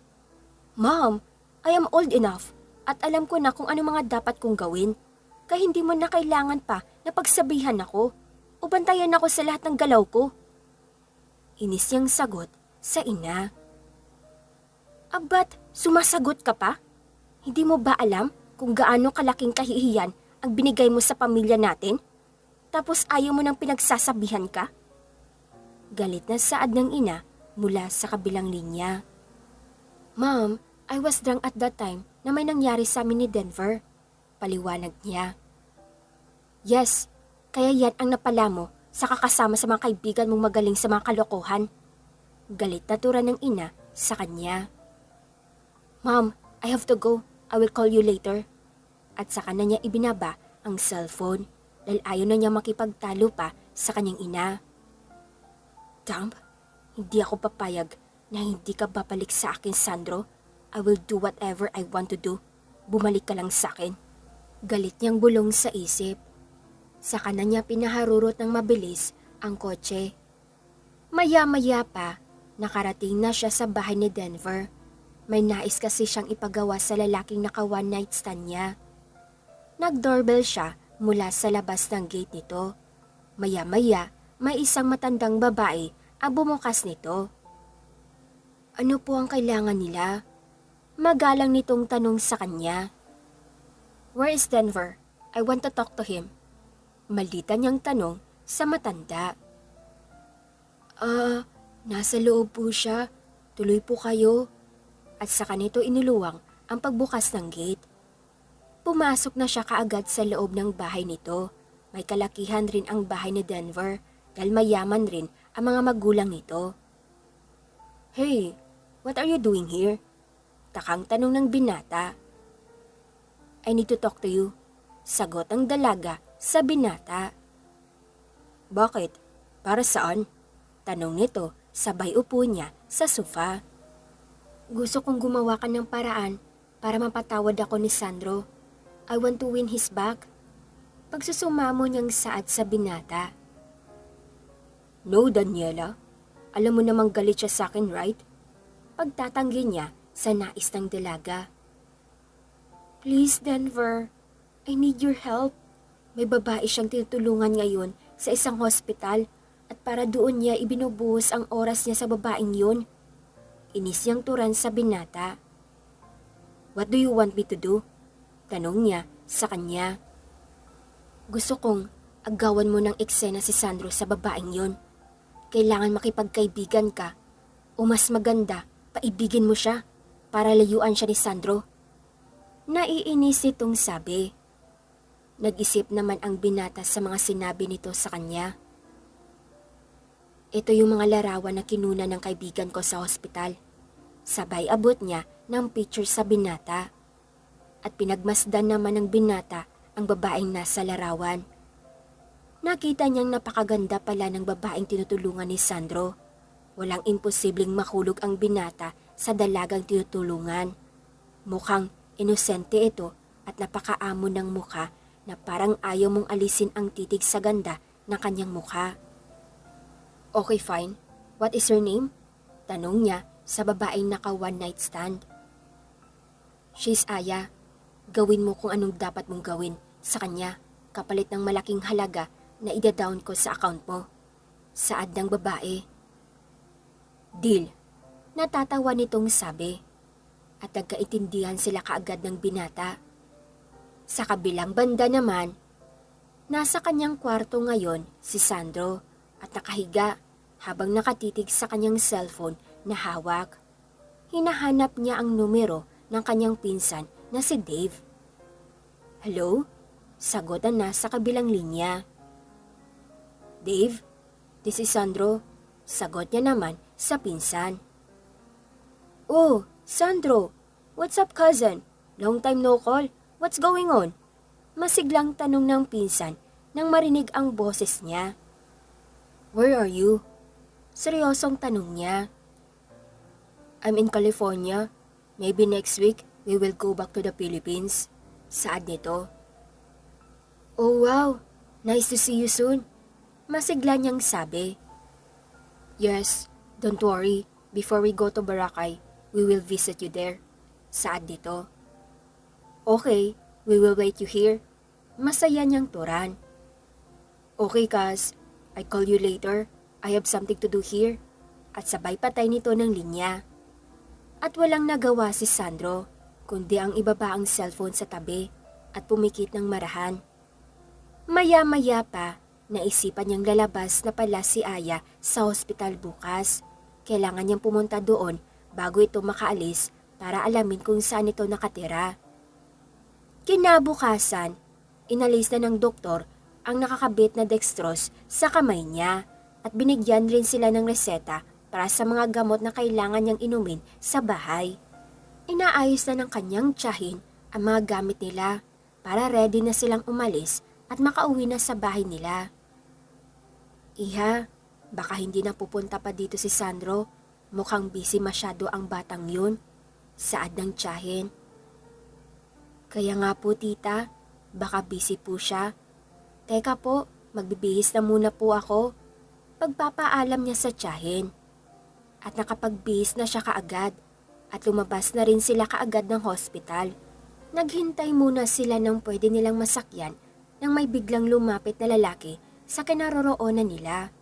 Speaker 1: Ma'am, I am old enough at alam ko na kung ano mga dapat kong gawin. Kaya hindi mo na kailangan pa na pagsabihan ako o bantayan ako sa lahat ng galaw ko. Inis niyang sagot sa ina. Abat, sumasagot ka pa? Hindi mo ba alam kung gaano kalaking kahihiyan ang binigay mo sa pamilya natin? Tapos ayaw mo nang pinagsasabihan ka? Galit na saad ng ina mula sa kabilang linya. Ma'am, I was drunk at that time na may nangyari sa amin ni Denver. Paliwanag niya. Yes, kaya yan ang napala mo sa kakasama sa mga kaibigan mong magaling sa mga kalokohan. Galit na tura ng ina sa kanya. Ma'am, I have to go. I will call you later. At saka na niya ibinaba ang cellphone dahil ayaw na niya makipagtalo pa sa kanyang ina. Dump, hindi ako papayag na hindi ka babalik sa akin, Sandro. I will do whatever I want to do. Bumalik ka lang sa akin. Galit niyang bulong sa isip. Saka na niya pinaharurot ng mabilis ang kotse. Maya-maya pa, nakarating na siya sa bahay ni Denver. May nais kasi siyang ipagawa sa lalaking naka one night stand niya. Nag-doorbell siya mula sa labas ng gate nito. Maya-maya, may isang matandang babae ang bumukas nito. Ano po ang kailangan nila? Magalang nitong tanong sa kanya. Where is Denver? I want to talk to him. Maldita niyang tanong sa matanda. Nasa loob po siya. Tuloy po kayo. At saka nito inuluwang ang pagbukas ng gate. Pumasok na siya kaagad sa loob ng bahay nito. May kalakihan rin ang bahay ni Denver dahil mayaman rin ang mga magulang nito. Hey, what are you doing here? Takang tanong ng binata. I need to talk to you. Sagot ang dalaga sa binata. Bakit? Para saan? Tanong nito sabay upo niya sa sofa. Gusto kong gumawa ka ng paraan para mapatawad ako ni Sandro. I want to win his back. Pagsusumamo niyang saad sa binata. No, Daniela. Alam mo namang galit siya sa akin, right? Pagtatanggi niya sa nais ng dalaga. Please, Denver. I need your help. May babae siyang tinutulungan ngayon sa isang hospital at para doon niya ibinubuhos ang oras niya sa babaeng yun. Inis niyang turan sa binata. What do you want me to do? Tanong niya sa kanya. Gusto kong agawan mo ng eksena si Sandro sa babaeng yun. Kailangan makipagkaibigan ka o mas maganda, paibigin mo siya para layuan siya ni Sandro. Naiinis itong sabi. Nag-isip naman ang binata sa mga sinabi nito sa kanya. Ito yung mga larawan na kinuna ng kaibigan ko sa hospital. Sabay abot niya ng picture sa binata. At pinagmasdan naman ng binata ang babaeng nasa larawan. Nakita niyang napakaganda pala ng babaeng tinutulungan ni Sandro. Walang imposibleng mahulog ang binata sa dalagang tinutulungan. Mukhang inosente ito at napakaamo ng mukha na parang ayaw mong alisin ang titig sa ganda ng kanyang mukha. Okay, fine. What is her name? Tanong niya sa babaeng naka one night stand. She's Aya. Gawin mo kung anong dapat mong gawin sa kanya kapalit ng malaking halaga na ida-down ko sa account mo. Saad ng babae. Deal. Natatawa nitong sabi. At nagkaintindihan sila kaagad ng binata. Sa kabilang banda naman, nasa kanyang kwarto ngayon si Sandro at nakahiga habang nakatitig sa kanyang cellphone na hawak. Hinahanap niya ang numero ng kanyang pinsan na si Dave. Hello? Sagotan na sa kabilang linya. Dave, this is Sandro. Sagot niya naman sa pinsan. Oh, Sandro. What's up, cousin? Long time no call. What's going on? Masiglang tanong ng pinsan nang marinig ang boses niya. Where are you? Seryosong tanong niya. I'm in California. Maybe next week we will go back to the Philippines. Saad nito. Oh wow, nice to see you soon. Masigla niyang sabi. Yes, don't worry. Before we go to Boracay, we will visit you there. Saad nito. Okay, we will wait you here. Masaya niyang turan. Okay, Kaz. I'll call you later. I have something to do here. At sabay patay nito ng linya. At walang nagawa si Sandro, kundi ang ibaba ang cellphone sa tabi at pumikit ng marahan. Maya-maya pa, Naisipan niyang lalabas na pala si Aya sa hospital bukas. Kailangan niyang pumunta doon bago ito makaalis para alamin kung saan ito nakatira. Kinabukasan, inalis na ng doktor ang nakakabit na dextrose sa kamay niya at binigyan rin sila ng reseta para sa mga gamot na kailangan niyang inumin sa bahay. Inaayos na ng kanyang tiyahin ang mga gamit nila para ready na silang umalis at makauwi na sa bahay nila. Iha, baka hindi na pupunta pa dito si Sandro. Mukhang busy masyado ang batang yun. Saad ng tiyahin. Kaya nga po tita, baka busy po siya. Teka po, magbibihis na muna po ako. Pagpapaalam niya sa tiyahin. At nakapagbihis na siya kaagad at lumabas na rin sila kaagad ng hospital. Naghintay muna sila ng pwede nilang masakyan nang may biglang lumapit na lalaki sa kinaroroonan nila.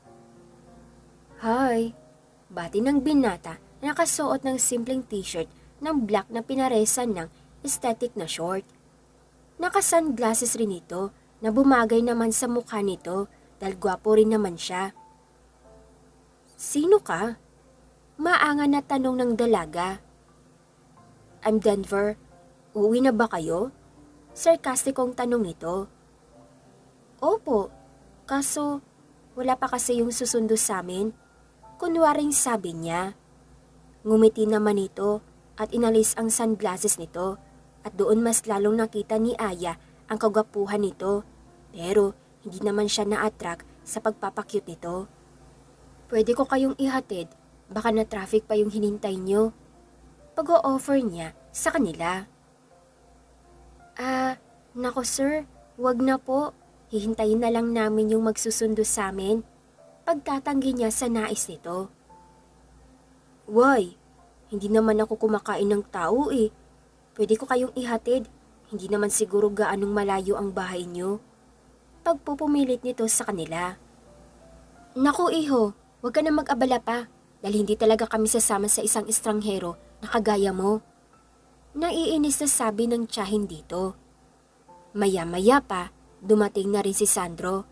Speaker 1: Hi! Bati ng binata na nakasuot ng simpleng t-shirt ng black na pinaresan ng aesthetic na short. Naka-sunglasses rin ito na bumagay naman sa mukha nito dahil gwapo rin naman siya. Sino ka? Maangan na tanong ng dalaga. I'm Denver. Uuwi na ba kayo? Sarkastikong tanong nito. Opo, kaso wala pa kasi yung susundo sa amin. Kunwaring sabi niya. Ngumiti naman ito at inalis ang sunglasses nito at doon mas lalong nakita ni Aya ang kagwapuhan nito. Pero hindi naman siya na-attract sa pagpapakyut nito. Pwede ko kayong ihatid, baka na traffic pa yung hinintay nyo. Pag-o-offer niya sa kanila. Nako sir, wag na po. Hihintayin na lang namin yung magsusundo sa amin. Pagtatanggi niya sa nais nito. Why? Hindi naman ako kumakain ng tao eh. Pwede ko kayong ihatid. Hindi naman siguro gaanong malayo ang bahay niyo. Pagpupumilit nito sa kanila. Naku iho, wag ka na mag-abala pa. Dahil hindi talaga kami sasama sa isang estranghero na kagaya mo. Naiinis na sabi ng tiyahin dito. Maya-maya pa, dumating na rin si Sandro.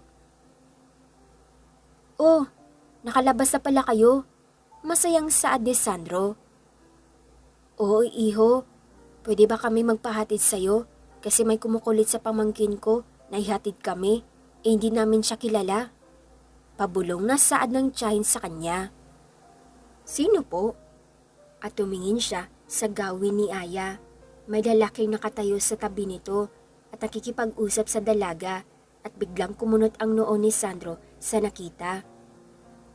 Speaker 1: Oh, nakalabas na pala kayo. Masayang saad ni Sandro. Oo, iho. Pwede ba kami magpahatid sa'yo? Kasi may kumukulit sa pamangkin ko na ihatid kami. Hindi namin siya kilala. Pabulong na saad ng tiyahin sa kanya. Sino po? At tumingin siya sa gawin ni Aya. May lalaking nakatayo sa tabi nito at nakikipag-usap sa dalaga at biglang kumunot ang noo ni Sandro sa nakita.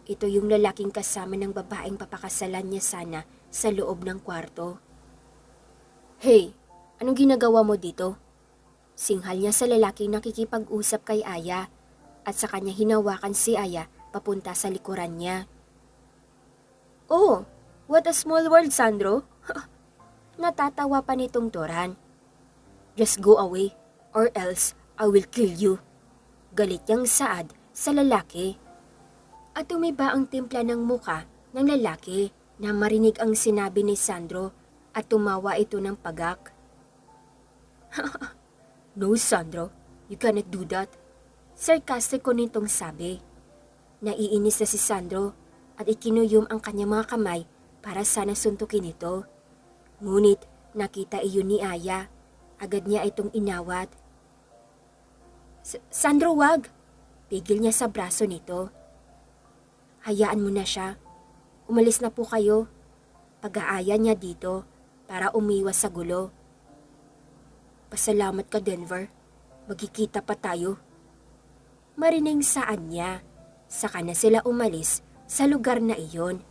Speaker 1: Ito yung lalaking kasama ng babaeng papakasalan niya sana sa loob ng kwarto. Hey, anong ginagawa mo dito? Singhal niya sa lalaking nakikipag-usap kay Aya at sa kanya hinawakan si Aya papunta sa likuran niya. Oh, what a small world, Sandro. Natatawa pa nitong Toran. Just go away or else I will kill you. Galit niyang saad sa lalaki. At tumiba ang timpla ng muka ng lalaki na marinig ang sinabi ni Sandro at tumawa ito ng pagak. No, Sandro, you cannot do that. Sarcastic ko nitong sabi. Naiinis na si Sandro at ikinuyom ang kanyang mga kamay para sana suntukin ito. Ngunit nakita iyon ni Aya. Agad niya itong inawat. Sandro, wag! Pigil niya sa braso nito. Hayaan mo na siya. Umalis na po kayo. Pag-aaya niya dito para umiwas sa gulo. Pasalamat ka, Denver. Magkikita pa tayo. Marining saan niya. Saka na sila umalis sa lugar na iyon.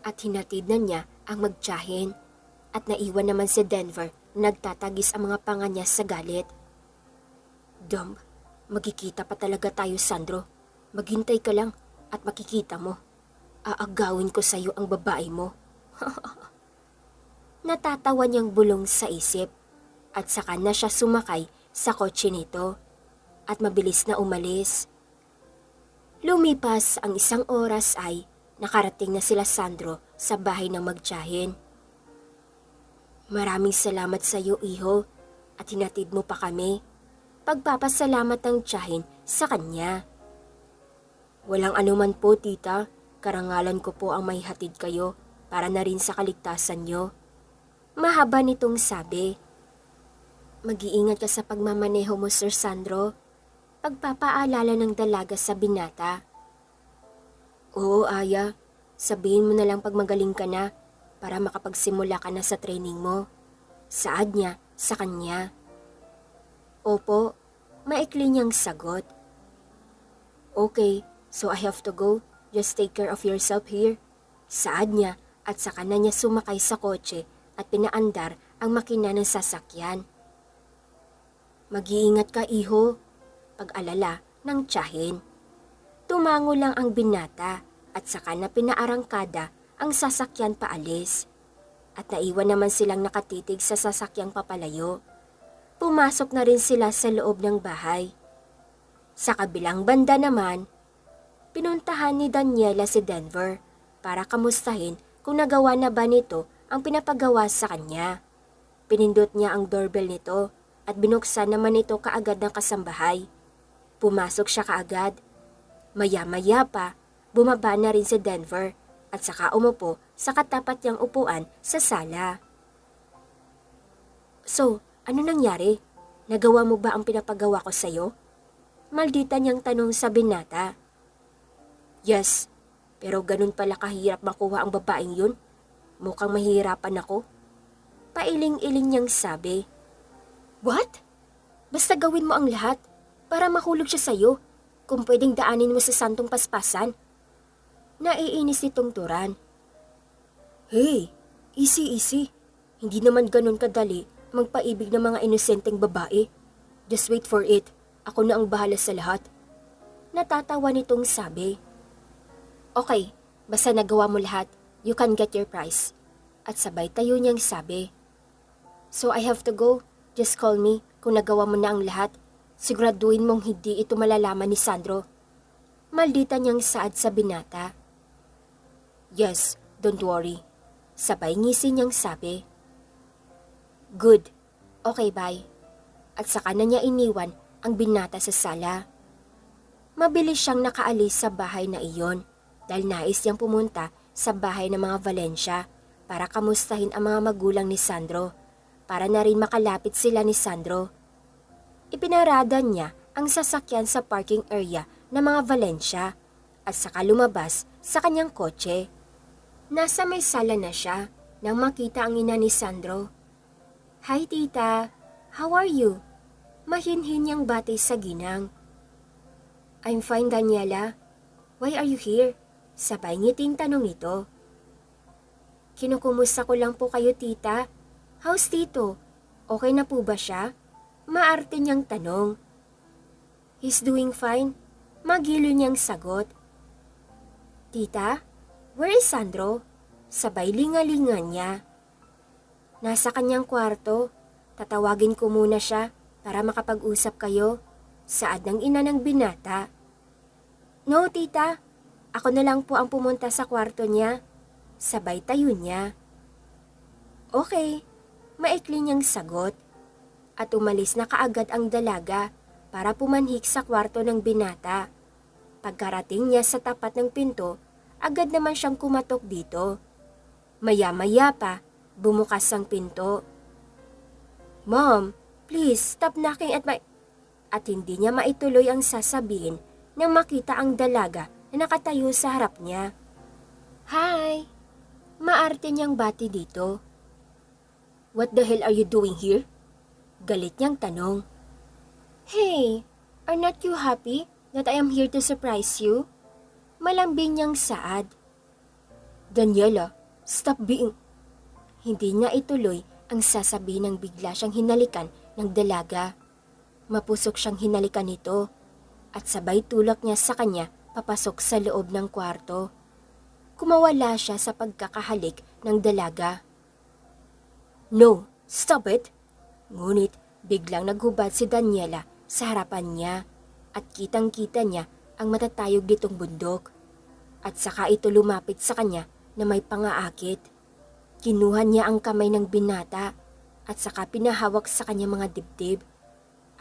Speaker 1: At hinatid na niya ang magtiyahin. At naiwan naman si Denver na nagtatagis ang mga panga niya sa galit. Dumb, magkikita pa talaga tayo, Sandro. Maghintay ka lang at makikita mo. Aagawin ko sa iyo ang babae mo. Natatawa niyang bulong sa isip at saka na siya sumakay sa kotse nito at mabilis na umalis. Lumipas ang isang oras ay nakarating na sila Sandro sa bahay ng magtiyahin. Maraming salamat sa iyo, iho, at hinatid mo pa kami. Pagpapasalamat ng tiyahin sa kanya. Walang anuman po, tita. Karangalan ko po ang maihatid kayo para na rin sa kaligtasan nyo. Mahaba nitong sabi. Mag-iingat ka sa pagmamaneho mo, Sir Sandro. Pagpapaalala ng dalaga sa binata. Oo, Aya. Sabihin mo na lang pag magaling ka na para makapagsimula ka na sa training mo. Saad niya sa kanya. Opo, maikli niyang sagot. Okay, so I have to go. Just take care of yourself here. Saad niya at saka na niya sumakay sa kotse at pinaandar ang makina ng sasakyan. Mag-iingat ka, iho. Pag-alala ng tiyahin. Tumango lang ang binata at saka na pinaarangkada ang sasakyan paalis. At naiwan naman silang nakatitig sa sasakyang papalayo. Pumasok na rin sila sa loob ng bahay. Sa kabilang banda naman, pinuntahan ni Daniela si Denver para kamustahin kung nagawa na ba nito ang pinapagawa sa kanya. Pinindot niya ang doorbell nito at binuksan naman ito kaagad ng kasambahay. Pumasok siya kaagad. Maya-maya pa, bumaba na rin si Denver at saka umupo sa katapat niyang upuan sa sala. So, ano nangyari? Nagawa mo ba ang pinapagawa ko sa'yo? Maldita niyang tanong sa binata. Yes, pero ganun pala kahirap makuha ang babaeng yun. Mukhang mahihirapan ako. Pailing-iling niyang sabi. What? Basta gawin mo ang lahat para mahulog siya sa'yo kung pwedeng daanin mo sa santong paspasan. Naiinis nitong Turan. Hey, easy. Hindi naman ganun kadali magpaibig ng mga inosenteng babae. Just wait for it. Ako na ang bahala sa lahat. Natatawa nitong sabi. Okay, basta nagawa mo lahat, you can get your prize. At sabay tayo niyang sabi. So I have to go. Just call me kung nagawa mo na ang lahat. Siguraduhin mong hindi ito malalaman ni Sandro. Maldita niyang saad sa binata. Yes, don't worry. Sabay ngisi niyang sabi. Good. Okay, bye. At saka na niya iniwan ang binata sa sala. Mabilis siyang nakaalis sa bahay na iyon dahil nais niyang pumunta sa bahay ng mga Valencia para kamustahin ang mga magulang ni Sandro para na rin makalapit sila ni Sandro. Ipinarada niya ang sasakyan sa parking area ng mga Valencia at saka lumabas sa kanyang kotse. Nasa may sala na siya nang makita ang ina ni Sandro. Hi tita, how are you? Mahinhin niyang bati sa ginang. I'm fine, Daniela. Why are you here? Sabay ngiting tanong nito. Kinukumusta ko lang po kayo, tita. How's tito? Okay na po ba siya? Maarte niyang tanong. He's doing fine. Magilo niyang sagot. Tita, where is Sandro? Sabay lingalingan niya. Nasa kanyang kwarto. Tatawagin ko muna siya para makapag-usap kayo. Saad ng ina ng binata. No, tita. Ako na lang po ang pumunta sa kwarto niya. Sabay tayo niya. Okay, maikli niyang sagot. At umalis na kaagad ang dalaga para pumanhik sa kwarto ng binata. Pagkarating niya sa tapat ng pinto, agad naman siyang kumatok dito. Maya-maya pa, bumukas ang pinto. Mom, please stop knocking at my... At hindi niya maituloy ang sasabihin nang makita ang dalaga na nakatayo sa harap niya. Hi! Maarte niyang bati dito. What the hell are you doing here? Galit niyang tanong. Hey, are not you happy that I am here to surprise you? Malambing niyang saad. Daniela, stop being... Hindi niya ituloy ang sasabihin nang bigla siyang hinalikan ng dalaga. Mapusok siyang hinalikan nito at sabay tulak niya sa kanya papasok sa loob ng kwarto. Kumawala siya sa pagkakahalik ng dalaga. No, stop it! Ngunit biglang naghubad si Daniela sa harapan niya at kitang-kita niya ang matatayog nitong bundok. At saka ito lumapit sa kanya na may pangaakit. Kinuha niya ang kamay ng binata at saka pinahawak sa kanya mga dibdib.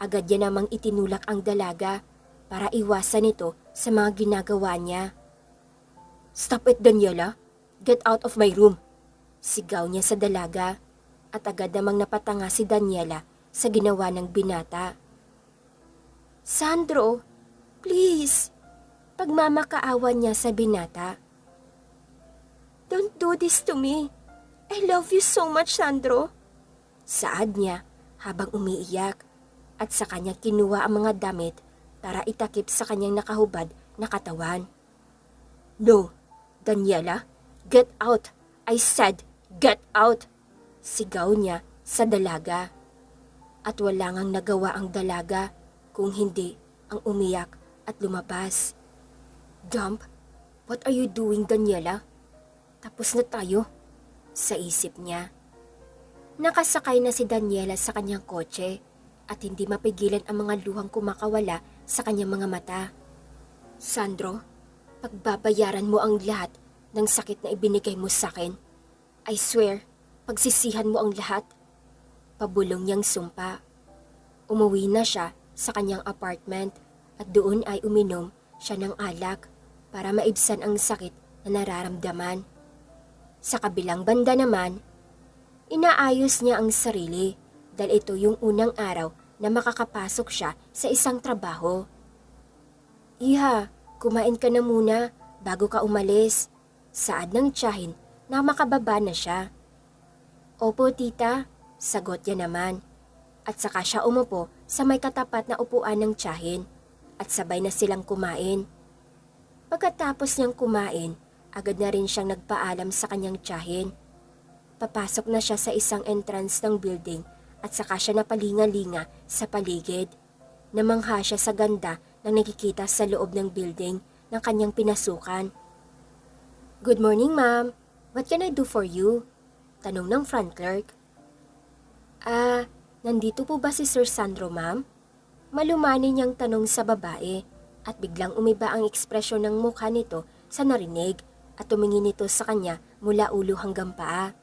Speaker 1: Agad niya namang itinulak ang dalaga para iwasan ito sa mga ginagawa niya. "Stop it, Daniela! Get out of my room!" Sigaw niya sa dalaga at agad namang napatanga si Daniela sa ginawa ng binata. "Sandro, please!" Pagmamakaawan niya sa binata. "Don't do this to me. I love you so much, Sandro." Saad niya habang umiiyak at sa kanya kinuha ang mga damit para itakip sa kanyang nakahubad na katawan. "No, Daniela, get out! I said, get out!" Sigaw niya sa dalaga. At wala ngang nagawa ang dalaga kung hindi ang umiyak at lumabas. "Dump, what are you doing, Daniela? Tapos na tayo," sa isip niya. Nakasakay na si Daniela sa kanyang kotse at hindi mapigilan ang mga luhang kumakawala sa kanyang mga mata. "Sandro, pagbabayaran mo ang lahat ng sakit na ibinigay mo sa akin. I swear, pagsisihan mo ang lahat." Pabulong niyang sumpa. Umuwi na siya sa kanyang apartment at doon ay uminom siya ng alak para maibsan ang sakit na nararamdaman. Sa kabilang banda naman, inaayos niya ang sarili dahil ito yung unang araw na makakapasok siya sa isang trabaho. "Iha, kumain ka na muna bago ka umalis." Saad ng tiyahin na makababa na siya. "Opo, tita," sagot niya naman. At saka siya umupo sa may katapat na upuan ng tiyahin at sabay na silang kumain. Pagkatapos niyang kumain, agad na rin siyang nagpaalam sa kanyang tiyahin. Papasok na siya sa isang entrance ng building at saka siya napalinga-linga sa paligid. Namangha siya sa ganda ng nakikita sa loob ng building ng kanyang pinasukan. "Good morning, ma'am. What can I do for you?" Tanong ng front clerk. Nandito po ba si Sir Sandro, ma'am?" Malumanay niyang tanong sa babae at biglang umiba ang ekspresyon ng mukha nito sa narinig at tumingin nito sa kanya mula ulo hanggang paa.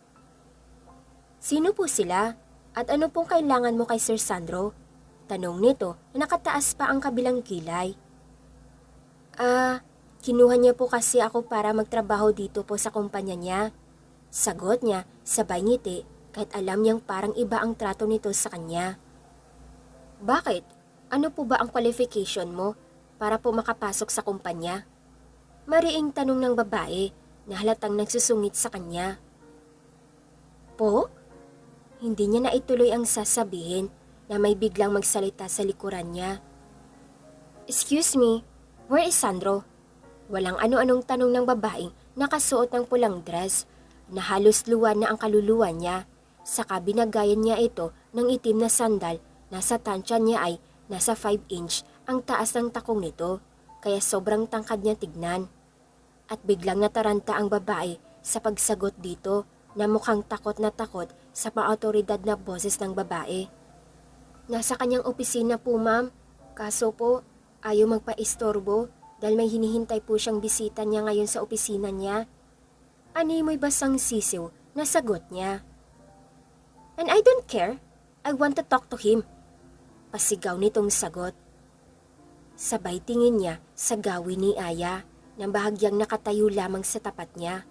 Speaker 1: "Sino po sila at ano pong kailangan mo kay Sir Sandro?" Tanong nito na nakataas pa ang kabilang kilay. Kinuha niya po kasi ako para magtrabaho dito po sa kumpanya niya." Sagot niya sabay ngiti kahit alam niyang parang iba ang trato nito sa kanya. "Bakit? Ano po ba ang qualification mo para po makapasok sa kumpanya?" Mariing tanong ng babae na halatang nagsusungit sa kanya. "Po?" Hindi niya naituloy ang sasabihin na may biglang magsalita sa likuran niya. "Excuse me, where is Sandro?" Walang ano-anong tanong ng babaeng nakasuot ng pulang dress na halos luwan na ang kaluluwa niya. Saka binagayan niya ito ng itim na sandal na sa tansya niya ay nasa 5 inch ang taas ng takong nito kaya sobrang tangkad niya tignan. At biglang nataranta ang babae sa pagsagot dito na mukhang takot na takot sa paautoridad na boses ng babae. "Nasa kanyang opisina po, ma'am. Kaso po, ayaw magpaistorbo dahil may hinihintay po siyang bisita niya ngayon sa opisina niya." Animoy basang sisiw na sagot niya. "And I don't care. I want to talk to him." Pasigaw nitong sagot. Sabay tingin niya sa gawin ni Aya na bahagyang nakatayo lamang sa tapat niya.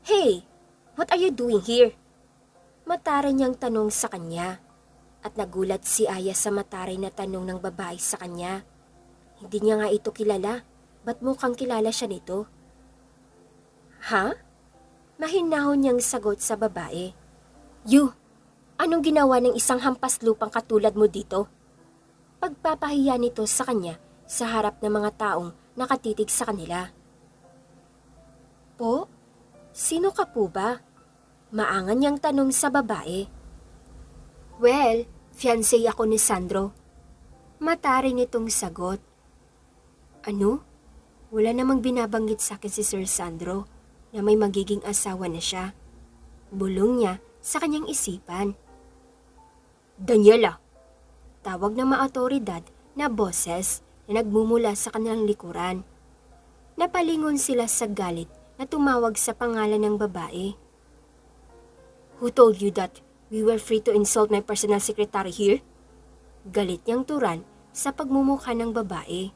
Speaker 1: "Hey, what are you doing here?" Mataray niyang tanong sa kanya at nagulat si Aya sa mataray na tanong ng babae sa kanya. Hindi niya nga ito kilala. Ba't mukhang kilala siya nito? "Ha?" Mahinahon niyang sagot sa babae. "You, anong ginawa ng isang hampas lupang katulad mo dito?" Pagpapahiya nito sa kanya sa harap ng mga taong nakatitig sa kanila. "Po? Sino ka po ba?" Maangan niyang tanong sa babae. "Well, fiancé ako ni Sandro." Mataray nitong sagot. "Ano? Wala namang binabanggit sa akin si Sir Sandro na may magiging asawa na siya." Bulong niya sa kanyang isipan. "Daniela!" Tawag ng maautoridad na boses na nagmumula sa kanilang likuran. Napalingon sila sa galit na tumawag sa pangalan ng babae. "Who told you that we were free to insult my personal secretary here?" Galit niyang turan sa pagmumukha ng babae.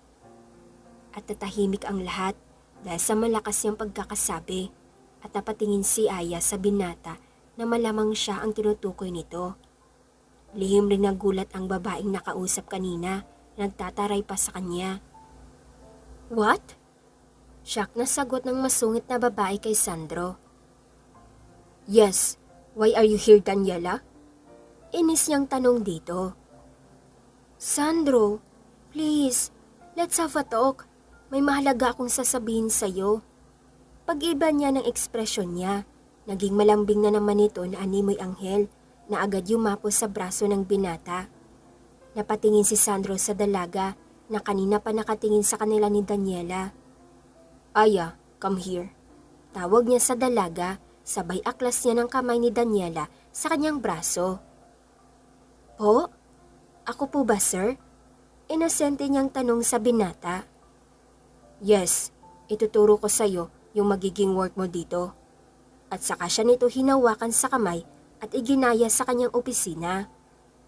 Speaker 1: at natahimik ang lahat dahil sa malakas niyang pagkakasabi at napatingin si Aya sa binata na malamang siya ang tinutukoy nito. Lihim rin nagulat ang babaeng nakausap kanina na nagtataray pa sa kanya. What? Shock na sagot ng masungit na babae kay Sandro. Yes, why are you here, Daniela? Inis niyang tanong dito. Sandro, please, let's have a talk. May mahalaga akong sasabihin sa'yo. Pag-iba niya ng ekspresyon niya, naging malambing na naman ito na animoy anghel na agad yumapos sa braso ng binata. Napatingin si Sandro sa dalaga na kanina pa nakatingin sa kanila ni Daniela. Aya, come here. Tawag niya sa dalaga, sabay aklas niya ng kamay ni Daniela sa kanyang braso. Po? Ako po ba, sir? Inosente niyang tanong sa binata. Yes, ituturo ko sa'yo yung magiging work mo dito. At saka siya nito hinawakan sa kamay at iginaya sa kanyang opisina.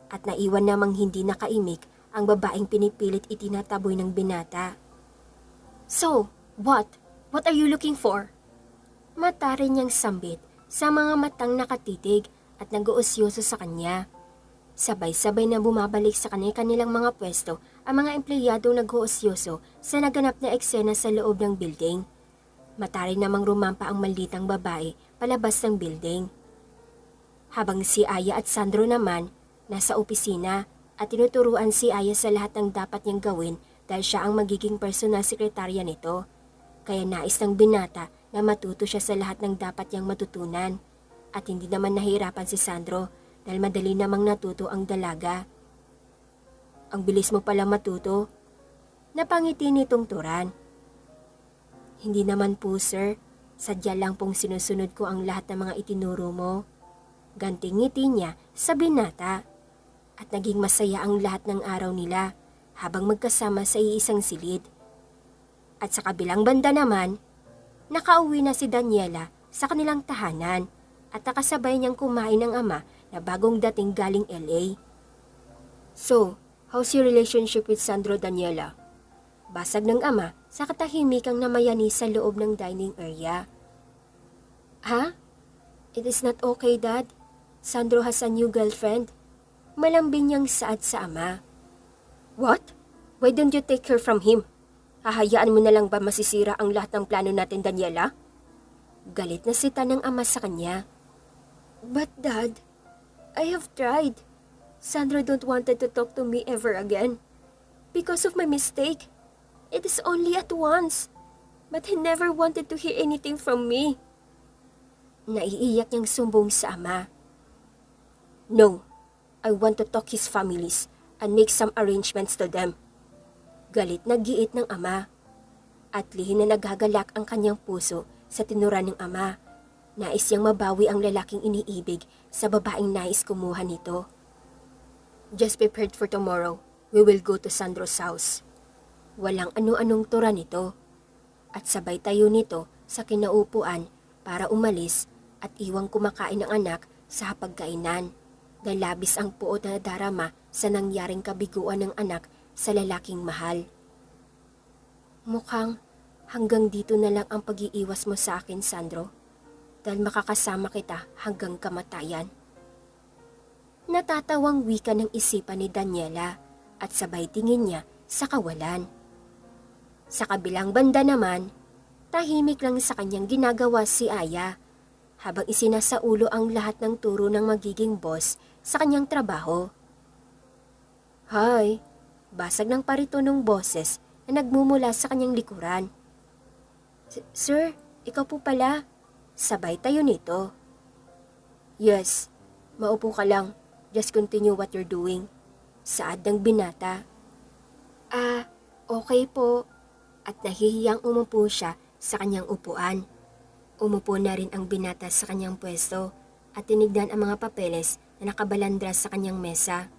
Speaker 1: At naiwan namang hindi nakaimik ang babaeng pinipilit itinataboy ng binata. So, what? What are you looking for? Mata rin niyang sambit sa mga matang nakatitig at nag-uusyoso sa kanya. Sabay-sabay na bumabalik sa kanilang mga pwesto ang mga empleyadong nag-uusyoso sa naganap na eksena sa loob ng building. Mata rin namang rumampa ang malditang babae palabas ng building. Habang si Aya at Sandro naman nasa opisina at tinuturuan si Aya sa lahat ng dapat niyang gawin dahil siya ang magiging personal sekretarya nito. Kaya nais ng binata na matuto siya sa lahat ng dapat niyang matutunan. At hindi naman nahihirapan si Sandro dahil madali namang natuto ang dalaga. Ang bilis mo pala matuto. Napangiti nitong Turan. Hindi naman po, sir. Sadya lang pong sinusunod ko ang lahat ng mga itinuro mo. Ganting ngiti niya sa binata. At naging masaya ang lahat ng araw nila habang magkasama sa iisang silid. At sa kabilang banda naman, nakauwi na si Daniela sa kanilang tahanan at nakasabay niyang kumain ng ama na bagong dating galing LA. So, how's your relationship with Sandro, Daniela? Basag ng ama sa katahimikang namayani sa loob ng dining area. Ha? It is not okay, Dad. Sandro has a new girlfriend. Malambing niyang saad sa ama. What? Why don't you take her from him? Hahayaan mo na lang ba masisira ang lahat ng plano natin, Daniela? Galit na sita ng ama sa kanya. But Dad, I have tried. Sandro don't wanted to talk to me ever again. Because of my mistake. It is only at once. But he never wanted to hear anything from me. Naiiyak niyang sumbong sa ama. No, I want to talk his families and make some arrangements to them. Galit na giit ng ama. At lihim na nagagalak ang kanyang puso sa tinura ng ama. Nais niyang mabawi ang lalaking iniibig sa babaeng nais kumuha nito. Just prepared for tomorrow. We will go to Sandro's house. Walang ano-anong tura nito. At sabay tayo nito sa kinaupuan para umalis at iwang kumakain ng anak sa hapagkainan. Dahil labis ang puot na darama sa nangyaring kabiguan ng anak sa lalaking mahal. Mukhang hanggang dito na lang ang pag-iiwas mo sa akin, Sandro. Dahil makakasama kita hanggang kamatayan. Natatawang wika ng isipan ni Daniela at sabay tingin niya sa kawalan. Sa kabilang banda naman, tahimik lang sa kanyang ginagawa si Aya habang isinasaulo ang lahat ng turo ng magiging boss sa kanyang trabaho. Hi, basag ng paritonong boses na nagmumula sa kanyang likuran. Sir, ikaw po pala. Sabay tayo nito. Yes, maupo ka lang. Just continue what you're doing. Saad ng binata. Okay po. At nahihiyang umupo siya sa kanyang upuan. Umupo na rin ang binata sa kanyang pwesto at tinignan ang mga papeles na nakabalandras sa kanyang mesa.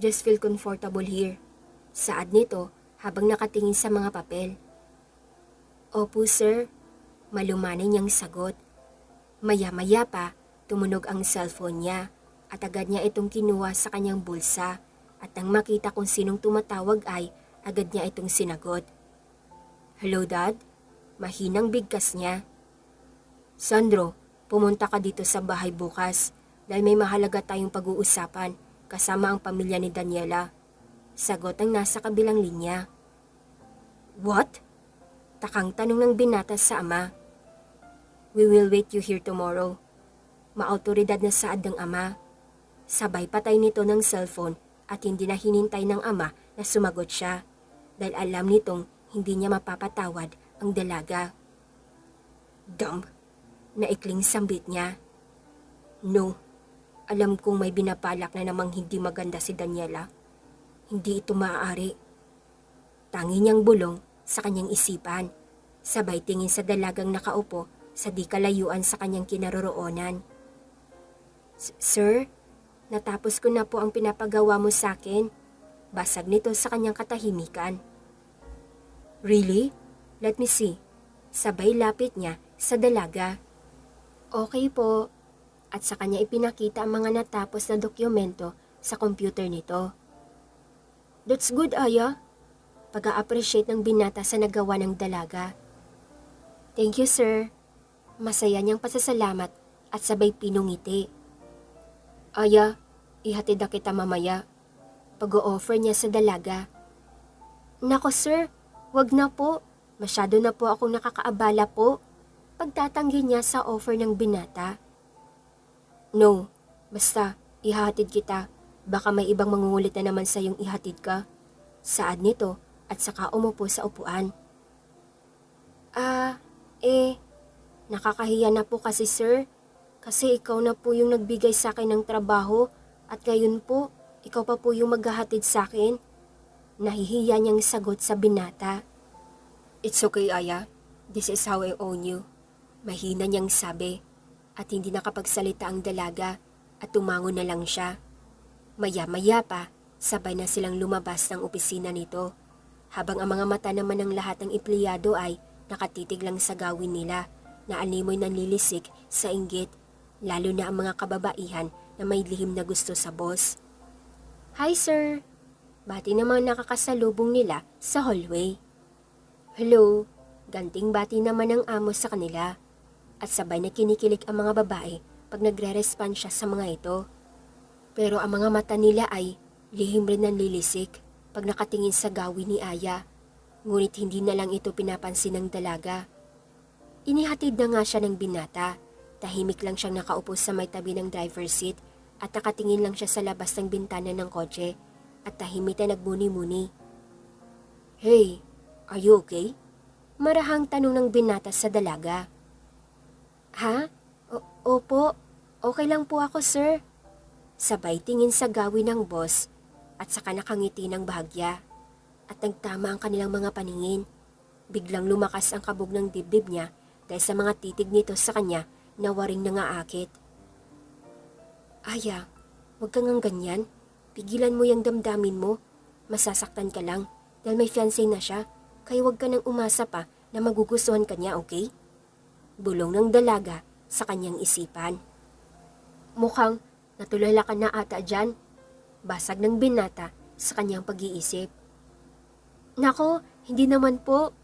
Speaker 1: Just feel comfortable here. Saad nito habang nakatingin sa mga papel. Opo, sir. Malumanay niyang sagot. Maya-maya pa, tumunog ang cellphone niya at agad niya itong kinuha sa kanyang bulsa at nang makita kung sinong tumatawag ay agad niya itong sinagot. Hello, Dad? Mahinang bigkas niya. Sandro, pumunta ka dito sa bahay bukas dahil may mahalaga tayong pag-uusapan kasama ang pamilya ni Daniela. Sagot ang nasa kabilang linya. What? Takang tanong ng binata sa ama. We will wait you here tomorrow. Maautoridad na saad ng ama. Sabay patay nito ng cellphone at hindi na hinintay ng ama na sumagot siya dahil alam nitong hindi niya mapapatawad ang dalaga. Dumb. Naikling sambit niya. No, alam kong may binabalak na namang hindi maganda si Daniela. Hindi ito maaari. Tangi niyang bulong sa kanyang isipan, sabay tingin sa dalagang nakaupo sa di kalayuan sa kanyang kinaroroonan. Sir, natapos ko na po ang pinapagawa mo sa akin. Basag nito sa kanyang katahimikan. Really? Let me see. Sabay lapit niya sa dalaga. Okay po. At sa kanya ipinakita ang mga natapos na dokumento sa computer nito. That's good, Aya. Pag-a-appreciate ng binata sa nagawa ng dalaga. Thank you, sir. Masaya niyang pasasalamat at sabay pinungiti. Aya, ihatid na kita mamaya. Pag-o-offer niya sa dalaga. Nako, sir. Wag na po. Masyado na po akong nakakaabala po. Pagtatanggi niya sa offer ng binata. No, basta ihatid kita. Baka may ibang mangungulit na naman sa iyong ihatid ka. Saad nito at saka umupo sa upuan. Nakakahiya na po kasi sir. Kasi ikaw na po yung nagbigay sa akin ng trabaho at ngayon po, ikaw pa po yung maghahatid sa akin. Nahihiya niyang sagot sa binata. It's okay, Aya. This is how I own you. Mahina niyang sabi at hindi nakapagsalita ang dalaga at tumango na lang siya. Maya-maya pa, sabay na silang lumabas ng opisina nito habang ang mga mata naman ng lahat ng empleyado ay nakatitig lang sa gawin nila na animoy nanlilisik sa inggit, lalo na ang mga kababaihan na may lihim na gusto sa boss. Hi sir! Bati namang nakakasalubong nila sa hallway. Hello! Ganting bati naman ng amo sa kanila. At sabay na kinikilig ang mga babae pag nagre-respond siya sa mga ito. Pero ang mga mata nila ay lihim rin nanlilisik pag nakatingin sa gawin ni Aya. Ngunit hindi na lang ito pinapansin ng dalaga. Inihatid na nga siya ng binata. Tahimik lang siyang nakaupo sa may tabi ng driver's seat at nakatingin lang siya sa labas ng bintana ng kotse at tahimik na nagmuni-muni. Hey, are you okay? Marahang tanong ng binata sa dalaga. Ha? Opo, okay lang po ako sir. Sabay tingin sa gawin ng boss at saka nakangiti ng bahagya at nagtama ang kanilang mga paningin. Biglang lumakas ang kabog ng dibdib niya dahil sa mga titig nito sa kanya na waring nangaakit. Aya, huwag kang ang ganyan. Pigilan mo yung damdamin mo. Masasaktan ka lang dahil may fiancé na siya kaya huwag ka nang umasa pa na magugustuhan ka niya, okay? Bulong ng dalaga sa kanyang isipan. Mukhang natulala ka na ata dyan. Basag ng binata sa kanyang pag-iisip. Nako, hindi naman po.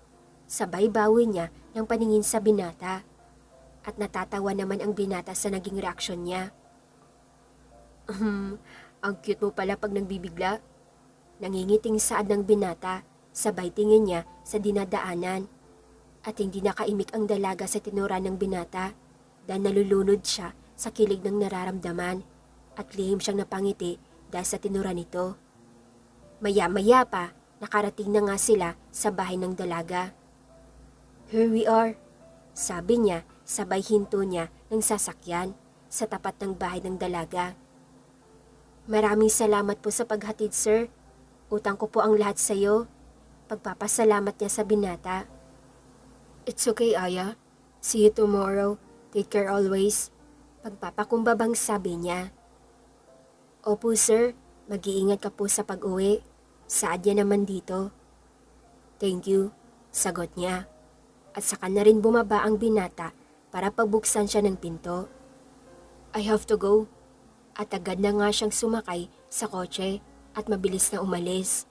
Speaker 1: Sabay bawi niya ng paningin sa binata. At natatawa naman ang binata sa naging reaksyon niya. Ang cute mo pala pag nagbibigla. Nangingiting saad ng binata, sabay tingin niya sa dinadaanan. At hindi nakaimik ang dalaga sa tinura ng binata dahil nalulunod siya sa kilig ng nararamdaman at lihim siyang napangiti dahil sa tinura nito. Maya-maya pa, nakarating na nga sila sa bahay ng dalaga. Here we are, sabi niya sabay hinto niya ng sasakyan sa tapat ng bahay ng dalaga. Maraming salamat po sa paghatid sir. Utang ko po ang lahat sa iyo. Pagpapasalamat niya sa binata. It's okay, Aya. See you tomorrow. Take care always. Pagpapakumbabang sabi niya. Opo, sir. Mag-iingat ka po sa pag-uwi. Saad niya naman dito. Thank you, sagot niya. At saka na rin bumaba ang binata para pagbuksan siya ng pinto. I have to go. At agad na nga siyang sumakay sa kotse at mabilis na umalis.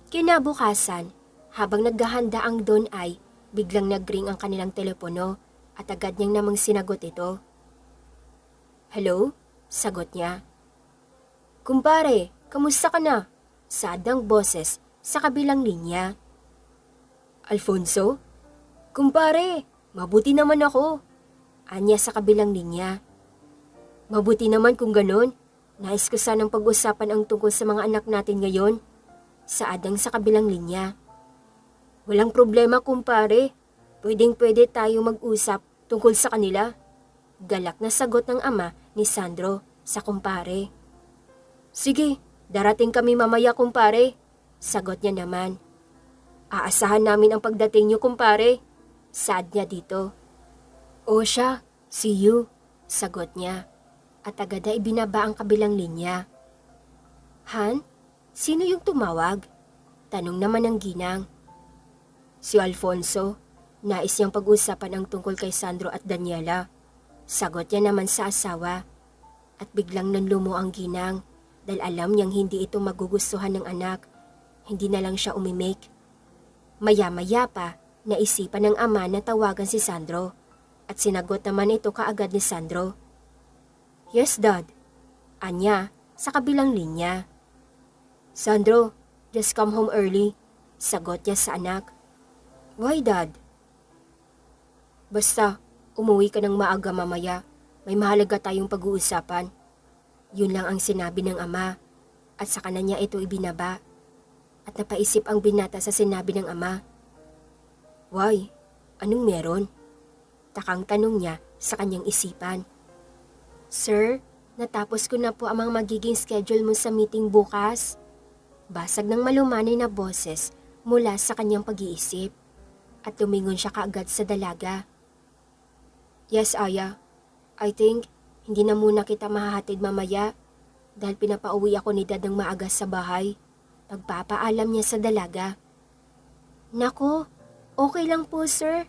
Speaker 1: Kinabukasan, Habang naghahanda ang Don ay biglang nagring ang kanilang telepono at agad niyang namang sinagot ito. Hello? Sagot niya. Kumpare, kamusta ka na? Saad ng boses sa kabilang linya. Alfonso? Kumpare, mabuti naman ako. Anya sa kabilang linya. Mabuti naman kung ganon. Nais ko sanang pag-usapan ang tungkol sa mga anak natin ngayon. Saad ang sa kabilang linya. Walang problema kumpare. Pwedeng-pwede tayo mag-usap tungkol sa kanila. Galak na sagot ng ama ni Sandro sa kumpare. Sige, darating kami mamaya kumpare. Sagot niya naman. Aasahan namin ang pagdating niyo kumpare. Saad niya dito. O siya, see you. Sagot niya. At agad ay binaba ang kabilang linya. Han, sino yung tumawag? Tanong naman ng ginang. Si Alfonso. Nais niyang pag-usapan ang tungkol kay Sandro at Daniela. Sagot niya naman sa asawa. At biglang nanlumo ang ginang dahil alam niyang hindi ito magugustuhan ng anak. Hindi na lang siya umimik. Maya-maya pa, naisipan ng ama na tawagan si Sandro. At sinagot naman ito kaagad ni Sandro. Yes, Dad. Anya, sa kabilang linya. Sandro, just come home early. Sagot niya sa anak. Why, Dad? Basta, umuwi ka ng maaga mamaya. May mahalaga tayong pag-uusapan. Yun lang ang sinabi ng ama. At saka na niya ito ibinaba. At napaisip ang binata sa sinabi ng ama. Why? Anong meron? Takang tanong niya sa kanyang isipan. Sir, natapos ko na po ang mga magiging schedule mo sa meeting bukas. Basag ng malumanay na boses mula sa kanyang pag-iisip. At lumingon siya kaagad sa dalaga. Yes, Aya. I think hindi na muna kita mahahatid mamaya dahil pinapauwi ako ni Dad ng maaga sa bahay. Pagpapaalam niya sa dalaga. Nako, okay lang po sir.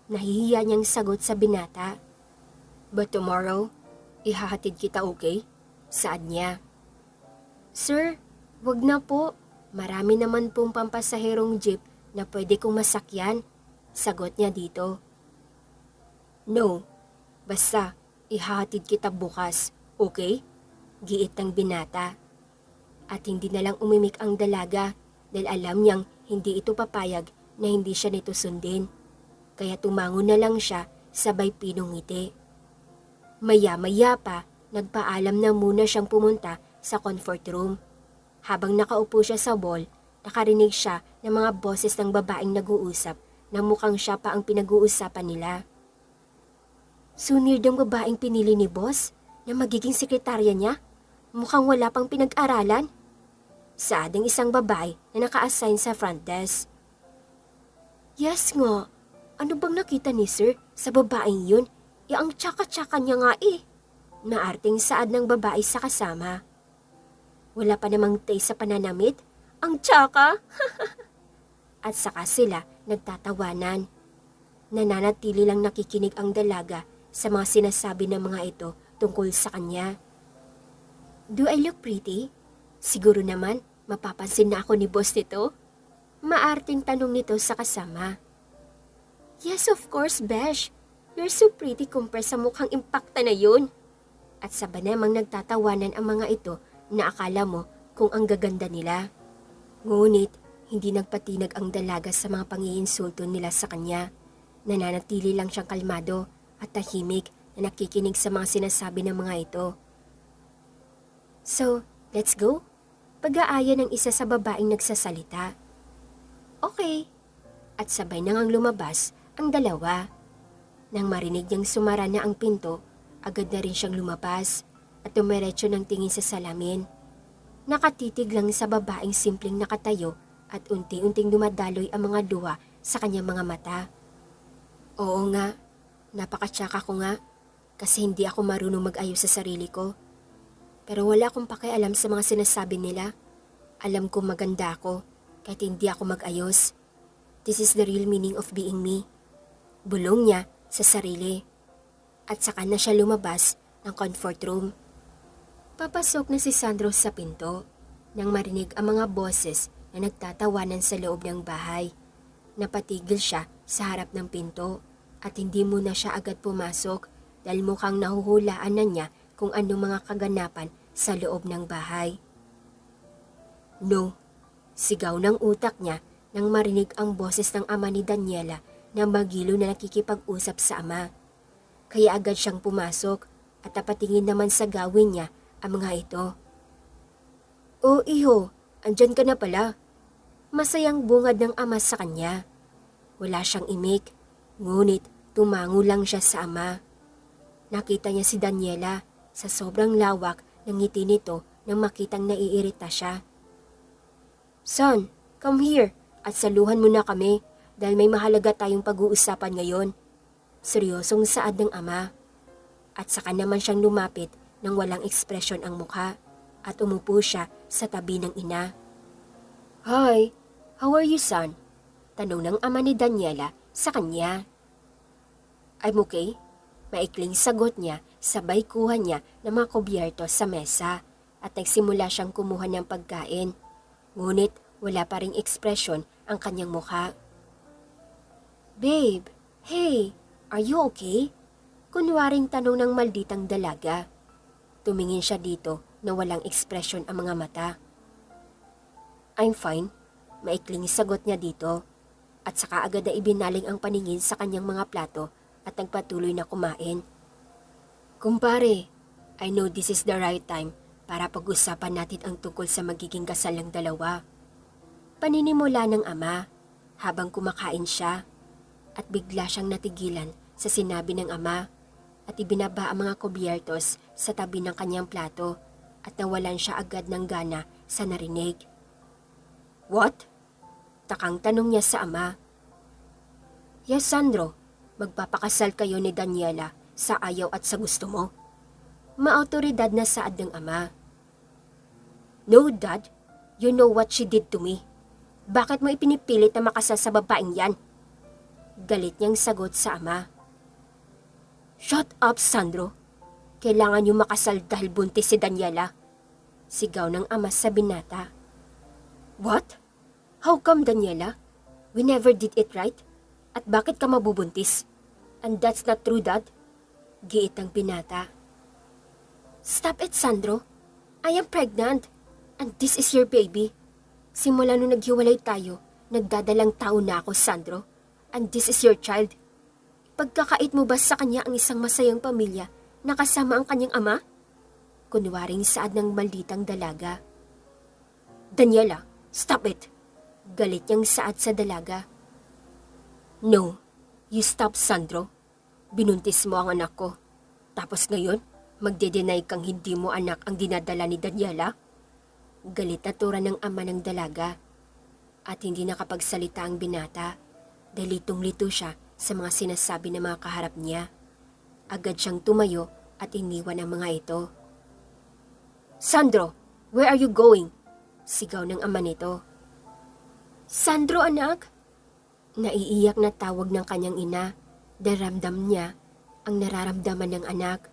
Speaker 1: Nahihiya niyang sagot sa binata. But tomorrow, ihahatid kita okay? Saad niya. Sir, wag na po. Marami naman pong pampasaherong jeep na pwede kong masakyan. Sagot niya dito. No, basta ihahatid kita bukas, okay? Giit ng binata. At hindi na lang umimik ang dalaga dahil alam niyang hindi ito papayag na hindi siya nito sundin. Kaya tumango na lang siya sabay pinungiti. Maya-maya pa, nagpaalam na muna siyang pumunta sa comfort room. Habang nakaupo siya sa wall, nakarinig siya ng mga boses ng babaeng nag-uusap na mukhang siya pa ang pinag-uusapan nila. Sunir ng babaeng pinili ni boss na magiging sekretarya niya? Mukhang wala pang pinag-aralan. Saad ng isang babae na naka-assign sa front desk. Yes nga, ano bang nakita ni sir sa babaeng yun? Ang tsaka-tsaka niya nga eh. Naarting saad ng babae sa kasama. Wala pa namang taste sa pananamit? Ang tsaka? At saka sila nagtatawanan. Nananatili lang nakikinig ang dalaga sa mga sinasabi ng mga ito tungkol sa kanya. Do I look pretty? Siguro naman mapapansin na ako ni boss nito. Maarting tanong nito sa kasama. Yes, of course, Besh. You're so pretty kumpara sa mukhang impacta na yun. At sabay namang nagtatawanan ang mga ito na akala mo kung ang gaganda nila. Ngunit, hindi nagpatinag ang dalaga sa mga pangiinsulto nila sa kanya. Nananatili lang siyang kalmado at tahimik na nakikinig sa mga sinasabi ng mga ito. So, let's go? Pag-aaya ng isa sa babaeng nagsasalita. Okay. At sabay nang lumabas ang dalawa. Nang marinig niyang sumara na ang pinto, agad na rin siyang lumabas at dumiretso ng tingin sa salamin. Nakatitig lang sa babaeng simpleng nakatayo at unti-unting dumadaloy ang mga luha sa kanyang mga mata. Oo nga, napakatsaka ko nga kasi hindi ako marunong mag-ayos sa sarili ko. Pero wala akong pakialam sa mga sinasabi nila. Alam ko maganda ako kahit hindi ako mag-ayos. This is the real meaning of being me. Bulong niya sa sarili. At saka na siya lumabas ng comfort room. Papasok na si Sandro sa pinto nang marinig ang mga boses na nagtatawanan sa loob ng bahay. Napatigil siya sa harap ng pinto at hindi muna siya agad pumasok dahil mukhang nahuhulaan na niya kung anong mga kaganapan sa loob ng bahay. No, sigaw ng utak niya nang marinig ang boses ng ama ni Daniela na magilo na nakikipag-usap sa ama. Kaya agad siyang pumasok at napatingin naman sa gawin niya ang mga ito. "Oh iho, andyan ka na pala." Masayang bungad ng ama sa kanya. Wala siyang imik, ngunit tumango lang siya sa ama. Nakita niya si Daniela sa sobrang lawak ng ngiti nito nang makitang naiirita siya. "Son, come here at saluhan mo na kami dahil may mahalaga tayong pag-uusapan ngayon." Seryosong saad ng ama. At saka naman siyang lumapit nang walang ekspresyon ang mukha at umupo siya sa tabi ng ina. "Hi, how are you son?" Tanong ng ama ni Daniela sa kanya. "I'm okay." Maikling sagot niya sabay kuha niya ng mga kubyerto sa mesa at nagsimula siyang kumuha ng pagkain. Ngunit wala pa ring ekspresyon ang kanyang mukha. "Babe, hey, are you okay?" Kunwaring tanong ng malditang dalaga. Tumingin siya dito na walang ekspresyon ang mga mata. "I'm fine." Maikling sagot niya dito at saka agad na ibinaling ang paningin sa kanyang mga plato at nagpatuloy na kumain. "Kumpare, I know this is the right time para pag-usapan natin ang tungkol sa magiging kasal ng dalawa." Paninimula ng ama habang kumakain siya at bigla siyang natigilan sa sinabi ng ama at ibinaba ang mga kubyertos sa tabi ng kanyang plato at nawalan siya agad ng gana sa narinig. "What?" Takang tanong niya sa ama. "Yes, Sandro, magpapakasal kayo ni Daniela sa ayaw at sa gusto mo." Maautoridad na saad ng ama. "No, Dad. You know what she did to me. Bakit mo ipinipilit na makasal sa babaeng yan?" Galit niyang sagot sa ama. "Shut up, Sandro. Kailangan niyo makasal dahil buntis si Daniela." Sigaw ng ama sa binata. "What? How come, Daniela? We never did it right? At bakit ka mabubuntis? And that's not true, Dad." Giit ang binata. "Stop it, Sandro. I am pregnant. And this is your baby. Simula nung naghiwalay tayo, nagdadalang tao na ako, Sandro. And this is your child. Pagkakait mo ba sa kanya ang isang masayang pamilya na kasama ang kanyang ama?" Kunwaring saad ng malditang dalaga. "Daniela, stop it." Galit niyang saad sa dalaga. "No, you stop, Sandro. Binuntis mo ang anak ko. Tapos ngayon, magde-deny kang hindi mo anak ang dinadala ni Daniela?" Galit na tura ng ama ng dalaga. At hindi nakapagsalita ang binata dahil litong-lito siya sa mga sinasabi ng mga kaharap niya. Agad siyang tumayo at iniwan ang mga ito. "Sandro, where are you going?" Sigaw ng ama nito. "Sandro, anak!" Naiiyak na tawag ng kanyang ina dahil ramdam niya ang nararamdaman ng anak.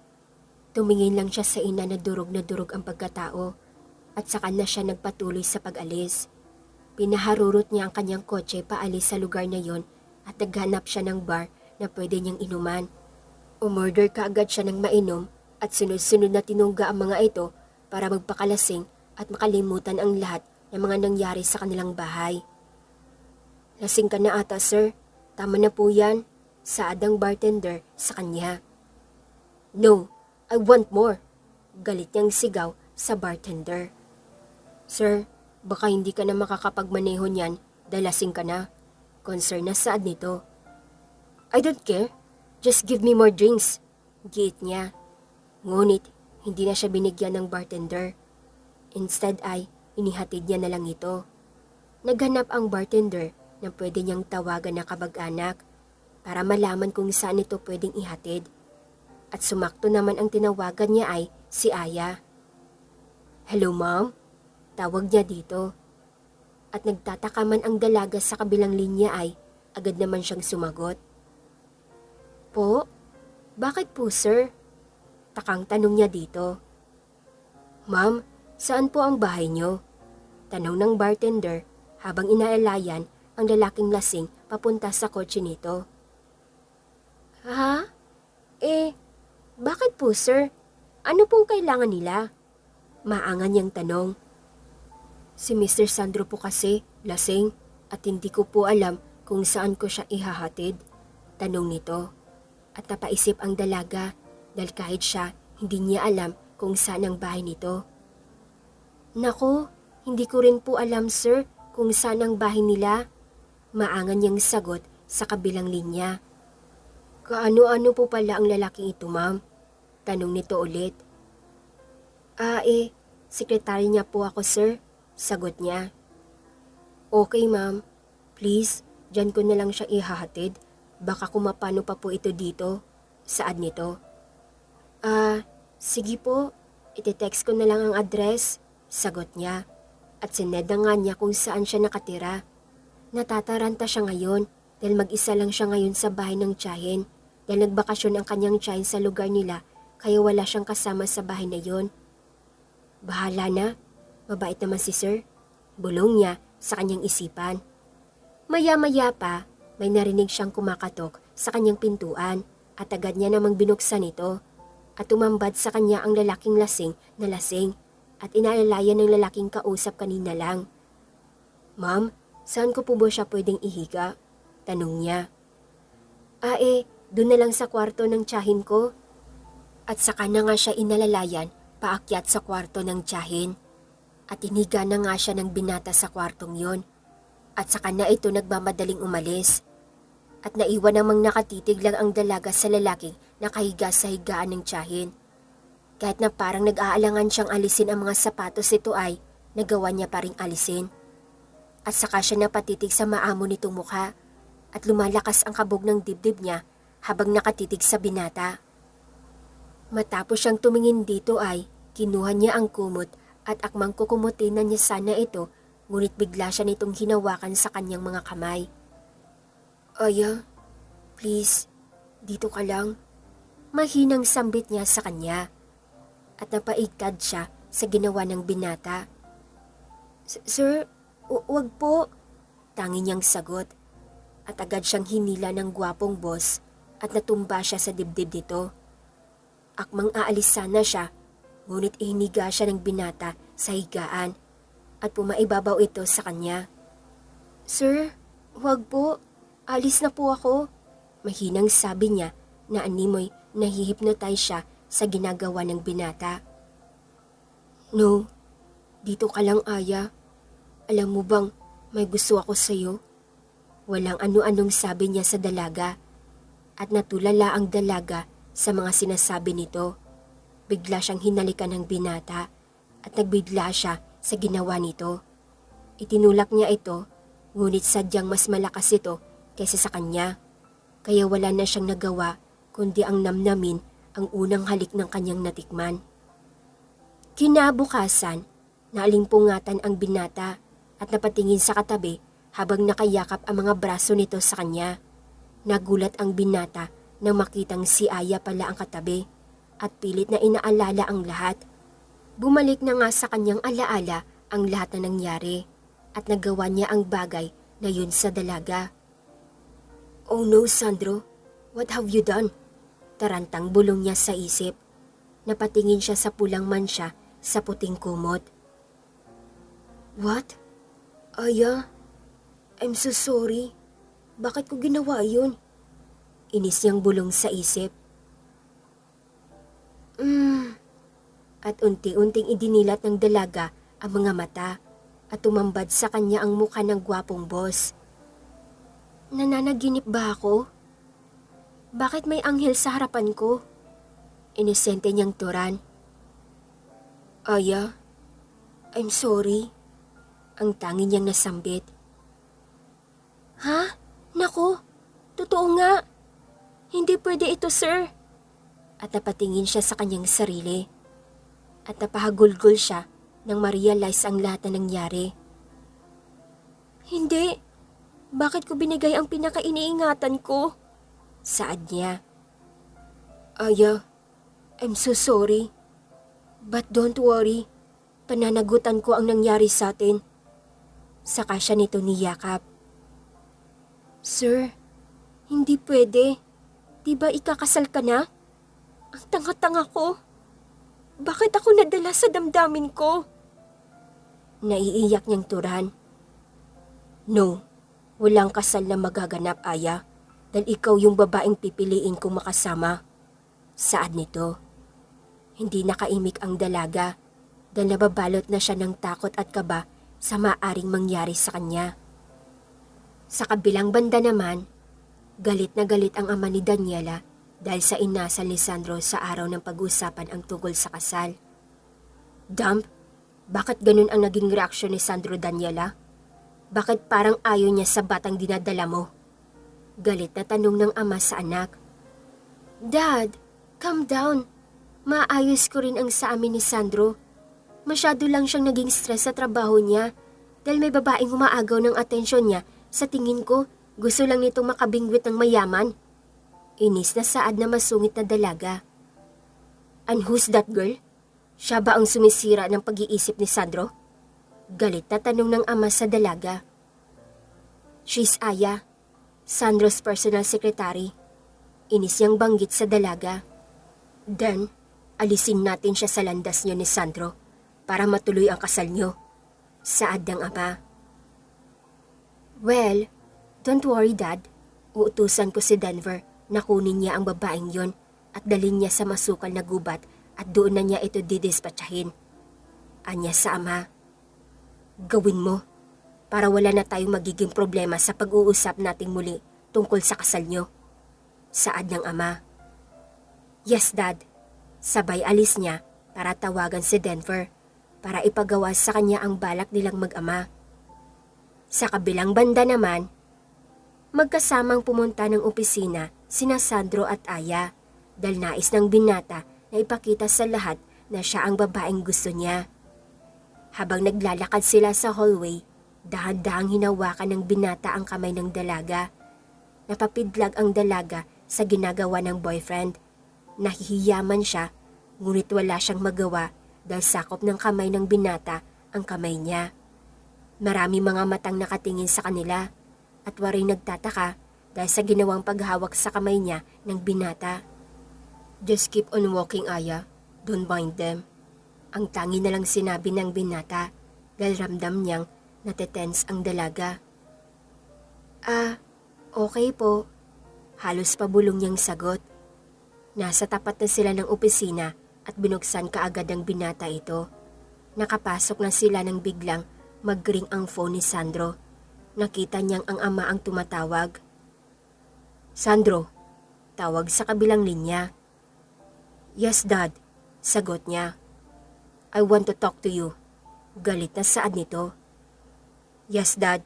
Speaker 1: Tumingin lang siya sa ina na durog ang pagkatao at saka na siya nagpatuloy sa pag-alis. Pinaharurot niya ang kanyang kotse paalis sa lugar na yon at naghanap siya ng bar na pwede niyang inuman. Umorder kaagad siya ng mainom at sunod-sunod na tinungga ang mga ito para magpakalasing at makalimutan ang lahat ng mga nangyari sa kanilang bahay. "Lasing ka na ata, sir. Tama na po yan," saad ang bartender sa kanya. "No, I want more." Galit niyang sigaw sa bartender. "Sir, baka hindi ka na makakapagmaneho niyan dahil lasing ka na." Concern na saad nito. "I don't care. Just give me more drinks." Giit niya. Ngunit hindi na siya binigyan ng bartender. Instead ay inihatid niya na lang ito. Naghanap ang bartender na pwede niyang tawagan na kabag-anak para malaman kung saan ito pwedeng ihatid. At sumakto naman ang tinawagan niya ay si Aya. "Hello, Mom?" Tawag niya dito. At nagtataka man ang dalaga sa kabilang linya ay agad naman siyang sumagot. "Po? Bakit po, sir?" Takang tanong niya dito. "Ma'am, saan po ang bahay niyo?" Tanong ng bartender habang inaalayan ang lalaking lasing papunta sa kotse nito. Ha? Bakit po sir? Ano pong kailangan nila? Maangan niyang tanong. Si Mr. Sandro po kasi lasing at hindi ko po alam kung saan ko siya ihahatid. Tanong nito. At napaisip ang dalaga dahil kahit siya hindi niya alam kung saan ang bahay nito. Naku, hindi ko rin po alam sir kung saan ang bahay nila. Maangan niyang sagot sa kabilang linya. Kaano-ano po pala ang lalaking ito ma'am? Tanong nito ulit. Sekretary niya po ako sir. Sagot niya. Okay ma'am, please, dyan ko na lang siya ihahatid. Baka kumapano pa po ito dito. Saan nito? Sige po, iti-text ko na lang ang address. Sagot niya. At sineda nga niya kung saan siya nakatira. Natataranta siya ngayon dahil mag-isa lang siya ngayon sa bahay ng tiyahin. Dahil nagbakasyon ang kanyang tiyahin sa lugar nila kaya wala siyang kasama sa bahay na yon. Bahala na, mabait naman si sir. Bulong niya sa kanyang isipan. Maya-maya pa, may narinig siyang kumakatok sa kanyang pintuan at agad niya namang binuksan ito. At tumambad sa kanya ang lalaking lasing na lasing at inaalalayan ng lalaking kausap kanina lang. Ma'am, saan ko po ba siya pwedeng ihiga? Tanong niya. Doon na lang sa kwarto ng tiyahin ko. At saka na nga siya inalalayan paakyat sa kwarto ng tiyahin. At iniga na nga siya ng binata sa kwartong yon. At saka na ito nagmamadaling umalis. At naiwan namang nakatitig lang ang dalaga sa lalaking nakahiga sa higaan ng tiyahin. Kahit na parang nag-aalangan siyang alisin ang mga sapatos nito ay nagawa niya pa ring alisin. At saka siya napatitig sa maamo nitong mukha at lumalakas ang kabog ng dibdib niya habang nakatitig sa binata. Matapos siyang tumingin dito ay kinuha niya ang kumot at akmang kukumutin na niya sana ito, ngunit bigla siya nitong hinawakan sa kanyang mga kamay. Aya, please, dito ka lang. Mahinang sambit niya sa kanya at napaigtad siya sa ginawa ng binata. Sir, wag po, tangi niyang sagot at agad siyang hinila ng gwapong boss at natumba siya sa dibdib nito. Akmang aalis sana siya, ngunit ihiniga siya ng binata sa higaan at pumaibabaw ito sa kanya. Sir, wag po, alis na po ako. Mahinang sabi niya na animoy nahihipnotize siya sa ginagawa ng binata. No, dito ka lang Aya. Alam mo bang may gusto ako sa'yo? Walang ano-anong sabi niya sa dalaga at natulala ang dalaga sa mga sinasabi nito. Bigla siyang hinalikan ng binata at nagbigla siya sa ginawa nito. Itinulak niya ito, ngunit sadyang mas malakas ito kaysa sa kanya. Kaya wala na siyang nagawa kundi ang namnamin ang unang halik ng kanyang natikman. Kinabukasan, naalimpungatan ang binata at napatingin sa katabi habang nakayakap ang mga braso nito sa kanya. Nagulat ang binata nang makitang si Aya pala ang katabi at pilit na inaalala ang lahat. Bumalik na nga sa kanyang alaala ang lahat na nangyari at nagawa niya ang bagay na yun sa dalaga. Oh no, Sandro, what have you done? Tarantang bulong niya sa isip. Napatingin siya sa pulang mansya sa puting kumot. What? Aya, I'm so sorry. Bakit ko ginawa yun? Inis niyang bulong sa isip. At unti-unting idinilat ng dalaga ang mga mata at tumambad sa kanya ang mukha ng gwapong boss. Nananaginip ba ako? Bakit may anghel sa harapan ko? Inosente niyang turan. Aya, I'm sorry. Ang tangi niyang nasambit. Ha? Naku, totoo nga. Hindi pwede ito, sir. At napatingin siya sa kanyang sarili. At napahagulgol siya nang ma-realize ang lahat na nangyari. Hindi. Bakit ko binigay ang pinaka-iniingatan ko? Saad niya. Aya, I'm so sorry. But don't worry. Pananagutan ko ang nangyari sa atin. Saka siya nito niyakap. Sir, hindi pwede. Di ba ikakasal ka na? Ang tanga-tanga ko. Bakit ako nadala sa damdamin ko? Naiiyak niyang turan. No, walang kasal na magaganap, Aya. Dahil ikaw yung babaeng pipiliin kong makasama. Saad nito. Hindi nakaimik ang dalaga dahil nababalot na siya ng takot at kaba sa maaring mangyari sa kanya. Sa kabilang banda naman, galit na galit ang ama ni Daniela dahil sa inasal ni Sandro sa araw ng pag-uusapan ang tungkol sa kasal. Dump, bakit ganun ang naging reaksyon ni Sandro, Daniela? Bakit parang ayaw niya sa batang dinadala mo? Galit na tanong ng ama sa anak. Dad, calm down. Maayos ko rin ang sa amin ni Sandro. Masyado lang siyang naging stress sa trabaho niya dahil may babaeng umaagaw ng atensyon niya. Sa tingin ko, gusto lang nitong makabingwit ng mayaman. Inis na saad na masungit na dalaga. And who's that girl? Siya ba ang sumisira ng pag-iisip ni Sandro? Galit na tanong ng ama sa dalaga. She's Aya, Sandro's personal secretary. Inis niyang banggit sa dalaga. Then, alisin natin siya sa landas niyo ni Sandro para matuloy ang kasal niyo. Saad ng ama. Well, don't worry, Dad. Uutusan ko si Denver na kunin niya ang babaeng yon at dalhin niya sa masukal na gubat at doon na niya ito didispatsahin. Anya sa ama. Gawin mo para wala na tayong magiging problema sa pag-uusap nating muli tungkol sa kasal niyo. Saad ng ama. Yes, Dad. Sabay alis niya para tawagan si Denver para ipagawa sa kanya ang balak nilang mag-ama. Sa kabilang banda naman, magkasamang pumunta ng opisina sina Sandro at Aya dahil nais ng binata na ipakita sa lahat na siya ang babaeng gusto niya. Habang naglalakad sila sa hallway, dahan-dahang hinawakan ng binata ang kamay ng dalaga. Napapidlag ang dalaga sa ginagawa ng boyfriend. Nahihiyaman siya, ngunit wala siyang magawa dahil sakop ng kamay ng binata ang kamay niya. Marami mga matang nakatingin sa kanila at waray nagtataka dahil sa ginawang paghawak sa kamay niya ng binata. Just keep on walking, Aya. Don't mind them. Ang tangi na lang sinabi ng binata dahil ramdam niyang natetense ang dalaga. Okay po. Halos pabulong niyang sagot. Nasa tapat na sila ng opisina at binuksan kaagad ng binata ito. Nakapasok na sila nang biglang mag-ring ang phone ni Sandro. Nakita niyang ang ama ang tumatawag. Sandro, tawag sa kabilang linya. Yes, Dad, sagot niya. I want to talk to you. Galit na saad nito. Yes, Dad,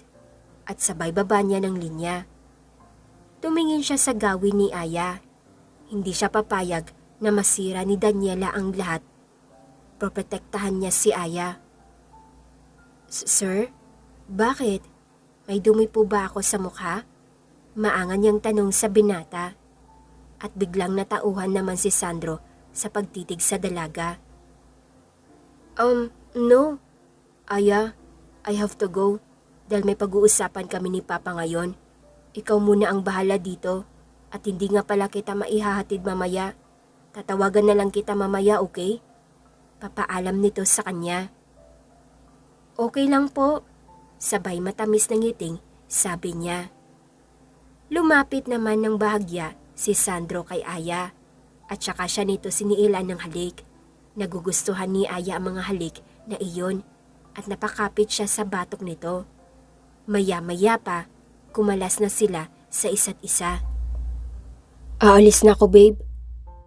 Speaker 1: at sabay baba niya ng linya. Tumingin siya sa gawin ni Aya. Hindi siya papayag na masira ni Daniela ang lahat. Proprotektahan niya si Aya. Sir, bakit? May dumi po ba ako sa mukha? Maangan niyang tanong sa binata. At biglang natauhan naman si Sandro sa pagtitig sa dalaga. No. Aya, I have to go. Dahil may pag-uusapan kami ni Papa ngayon. Ikaw muna ang bahala dito. At hindi nga pala kita maihahatid mamaya. Tatawagan na lang kita mamaya, okay? Papaalam nito sa kanya. Okay lang po. Sabay matamis ng ngiting, sabi niya. Lumapit naman ng bahagya si Sandro kay Aya. At saka siya nito siniilan ng halik. Nagugustuhan ni Aya ang mga halik na iyon at napakapit siya sa batok nito. Maya-maya pa, kumalas na sila sa isa't isa. Aalis na ako, babe.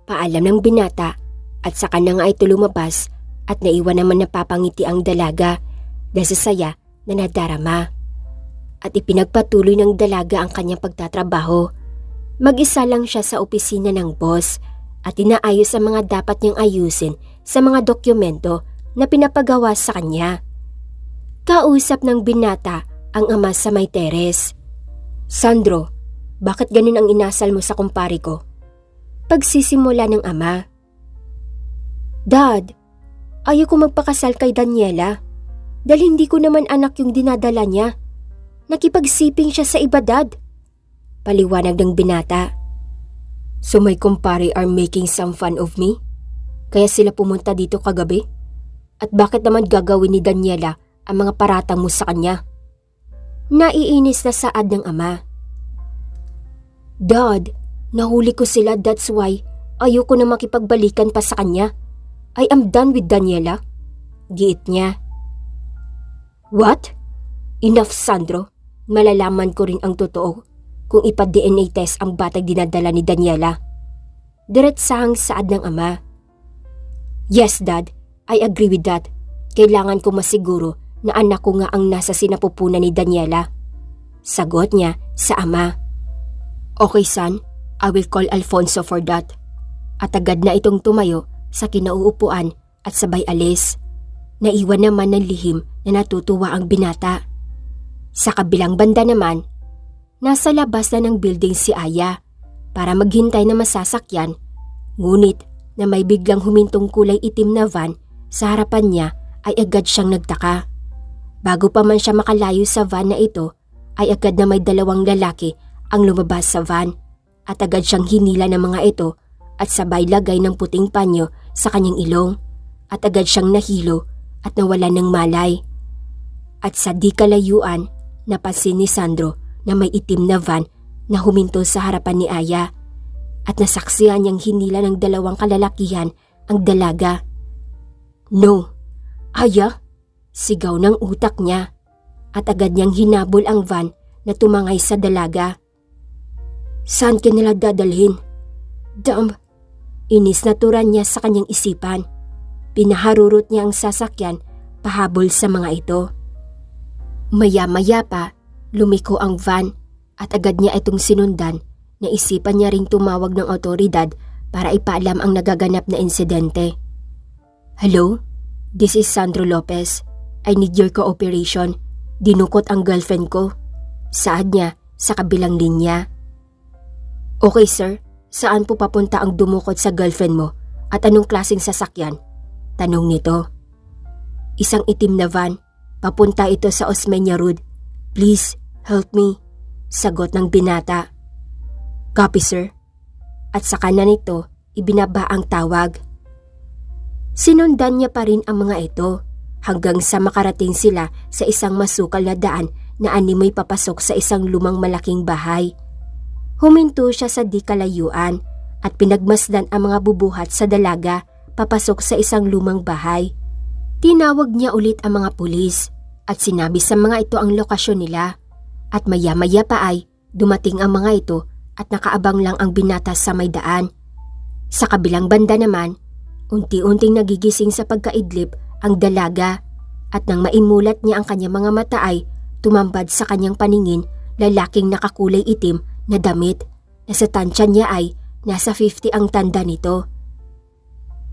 Speaker 1: Paalam ng binata at saka na nga ito lumabas at naiwan naman napapangiti ang dalaga dahil sa saya na nadarama. At ipinagpatuloy ng dalaga ang kanyang pagtatrabaho. Mag-isa lang siya sa opisina ng boss at inaayos ang mga dapat niyang ayusin sa mga dokumento na pinapagawa sa kanya. Kausap ng binata ang ama sa may teres. Sandro, bakit ganun ang inasal mo sa kumpare ko? Pagsisimula ng ama. Dad, ayaw ko magpakasal kay Daniela dahil hindi ko naman anak yung dinadala niya. Nakipagsiping siya sa iba, Dad. Paliwanag ng binata. So my kumpare are making some fun of me? Kaya sila pumunta dito kagabi? At bakit naman gagawin ni Daniela ang mga paratang mo sa kanya? Naiinis na saad ng ama. Dad, nahuli ko sila, that's why ayoko na makipagbalikan pa sa kanya. I am done with Daniela. Giit niya. What? Enough, Sandro. Malalaman ko rin ang totoo kung ipa-DNA test ang batang dinadala ni Daniela. Diretsahang saad ng ama. Yes, Dad. I agree with that. Kailangan ko masiguro na anak ko nga ang nasa sinapupunan ni Daniela. Sagot niya sa ama. Okay, son. I will call Alfonso for that. At agad na itong tumayo sa kinauupuan at sabay alis. Naiwan naman ng lihim na natutuwa ang binata. Sa kabilang banda naman, nasa labas na ng building si Aya para maghintay na masasakyan, ngunit na may biglang humintong kulay itim na van sa harapan niya ay agad siyang nagtaka. Bago pa man siya makalayo sa van na ito ay agad na may dalawang lalaki ang lumabas sa van at agad siyang hinila ng mga ito at sabay lagay ng puting panyo sa kanyang ilong at agad siyang nahilo at nawalan ng malay. At sa di kalayuan, napansin ni Sandro na may itim na van na huminto sa harapan ni Aya at nasaksihan niyang hinila ng dalawang kalalakihan ang dalaga. No! Aya! Sigaw ng utak niya at agad niyang hinabol ang van na tumangay sa dalaga. Saan ka nila dadalhin? Damn! Inis na turan niya sa kanyang isipan. Pinaharurot niya ang sasakyan pahabol sa mga ito. Maya-maya pa, lumiko ang van at agad niya itong sinundan. Naisipan niya ring tumawag ng otoridad para ipaalam ang nagaganap na insidente. Hello? This is Sandro Lopez. I need your cooperation. Dinukot ang girlfriend ko. Saad niya sa kabilang linya. Okay sir, saan po papunta ang dumukot sa girlfriend mo at anong klaseng sasakyan? Tanong nito. Isang itim na van. Papunta ito sa Osmeña Road. Please, help me. Sagot ng binata. Copy sir. At sa kanan nito, ibinaba ang tawag. Sinundan niya pa rin ang mga ito hanggang sa makarating sila sa isang masukal na daan na animoy papasok sa isang lumang malaking bahay. Huminto siya sa di kalayuan at pinagmasdan ang mga bubuhat sa dalaga papasok sa isang lumang bahay. Tinawag niya ulit ang mga pulis at sinabi sa mga ito ang lokasyon nila at maya-maya pa ay dumating ang mga ito at nakaabang lang ang binata sa may daan. Sa kabilang banda naman, unti-unting nagigising sa pagkaidlip ang dalaga at nang maimulat niya ang kanyang mga mata ay tumambad sa kanyang paningin lalaking nakakulay itim na damit na sa tansya niya ay nasa 50 ang tanda nito.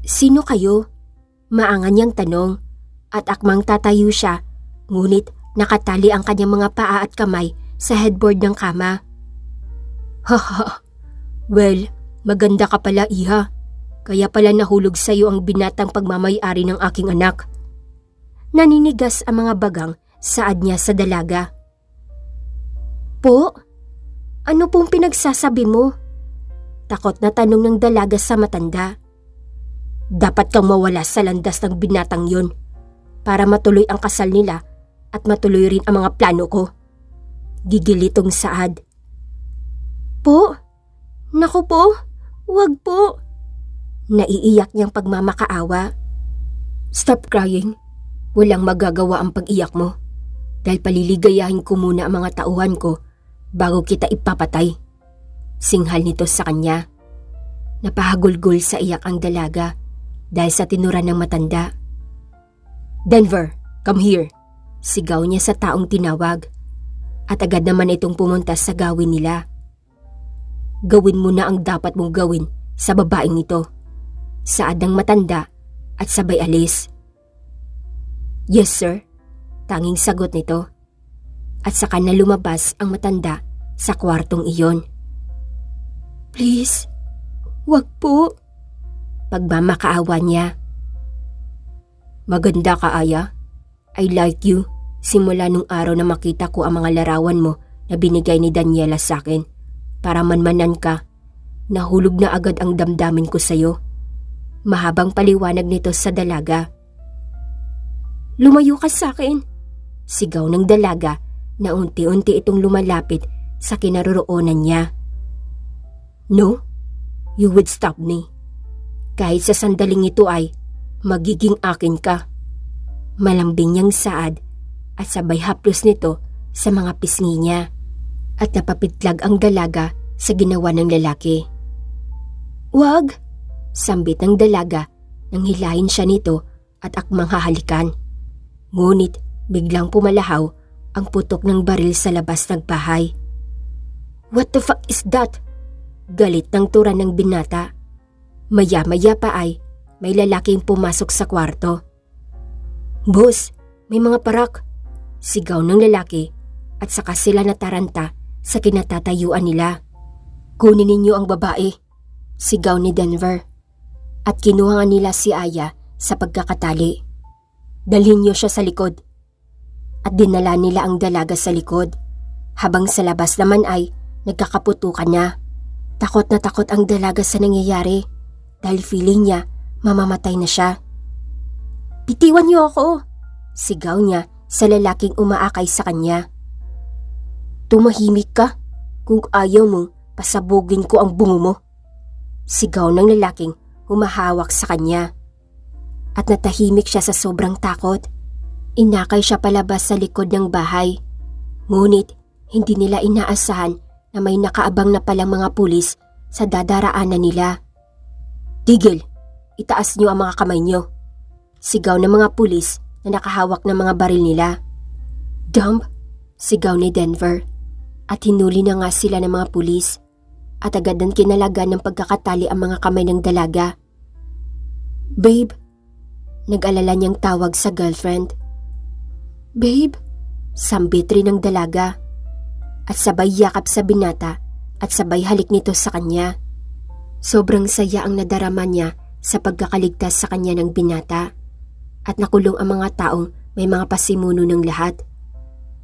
Speaker 1: Sino kayo? Maangan niyang tanong at akmang tatayo siya ngunit nakatali ang kanyang mga paa at kamay sa headboard ng kama. Haha, well, maganda ka pala iha. Kaya pala nahulog sa iyo ang binatang pagmamay-ari ng aking anak. Naninigas ang mga bagang saad niya sa dalaga. Po? Ano pong pinagsasabi mo? Takot na tanong ng dalaga sa matanda. Dapat kang mawala sa landas ng binatang yun para matuloy ang kasal nila at matuloy rin ang mga plano ko. Gigilitong saad. Po? Naku po, wag po. Naiiyak niyang pagmamakaawa. Stop crying. Walang magagawa ang pag-iyak mo dahil paliligayahin ko muna ang mga tauhan ko bago kita ipapatay. Singhal nito sa kanya. Napahagulgol sa iyak ang dalaga dahil sa tinuran ng matanda. Denver, come here. Sigaw niya sa taong tinawag at agad naman itong pumunta sa gawin nila. Gawin mo na ang dapat mong gawin sa babaeng ito. Saad ng matanda at sabay alis. Yes sir, tanging sagot nito. At saka na lumabas ang matanda sa kwartong iyon. Please, wag po. Pagmamakaawa niya. Maganda ka Aya. I like you simula nung araw na makita ko ang mga larawan mo na binigay ni Daniela sa akin. para manmanan ka. Nahulog na agad ang damdamin ko sa'yo. Mahabang paliwanag nito sa dalaga. Lumayo ka sa akin, sigaw ng dalaga na unti-unti itong lumalapit sa kinaroroonan niya. No, you would stop me. Kahit sa sandaling ito ay magiging akin ka. Malambing niyang saad at sabay haplos nito sa mga pisngi niya at napapitlag ang dalaga sa ginawa ng lalaki. Wag! Sambit ng dalaga nang hilahin siya nito at akmang hahalikan. Ngunit biglang pumalahaw ang putok ng baril sa labas ng bahay. What the fuck is that? Galit ng turan ng binata. Maya-maya pa ay may lalaking pumasok sa kwarto. Boss, may mga parak! Sigaw ng lalaki at saka sila nataranta sa kinatatayuan nila. Kunin ninyo ang babae, sigaw ni Denver. At kinuha nila si Aya sa pagkakatali. Dalhin niyo siya sa likod. At dinala nila ang dalaga sa likod. Habang sa labas naman ay nagkakaputukan na. Takot na takot ang dalaga sa nangyayari dahil feeling niya mamamatay na siya. Bitiwan niyo ako! Sigaw niya sa lalaking umaakay sa kanya. Tumahimik ka. Kung ayaw mo, pasabugin ko ang bungo mo. Sigaw ng lalaking humahawak sa kanya. At natahimik siya sa sobrang takot. Inakay siya palabas sa likod ng bahay. Ngunit hindi nila inaasahan na may nakaabang na palang mga pulis sa dadaraanan nila. Tigil! Itaas niyo ang mga kamay niyo. Sigaw ng mga pulis na nakahawak ng mga baril nila. Dump! Sigaw ni Denver. At hinuli na nga sila ng mga pulis. At agad nang kinalagan ng pagkakatali ang mga kamay ng dalaga. Babe! Nag-alala niyang tawag sa girlfriend. Babe! Sambit rin ng dalaga. At sabay yakap sa binata at sabay halik nito sa kanya. Sobrang saya ang nadarama niya sa pagkakaligtas sa kanya ng binata. At nakulong ang mga taong may mga pasimuno ng lahat.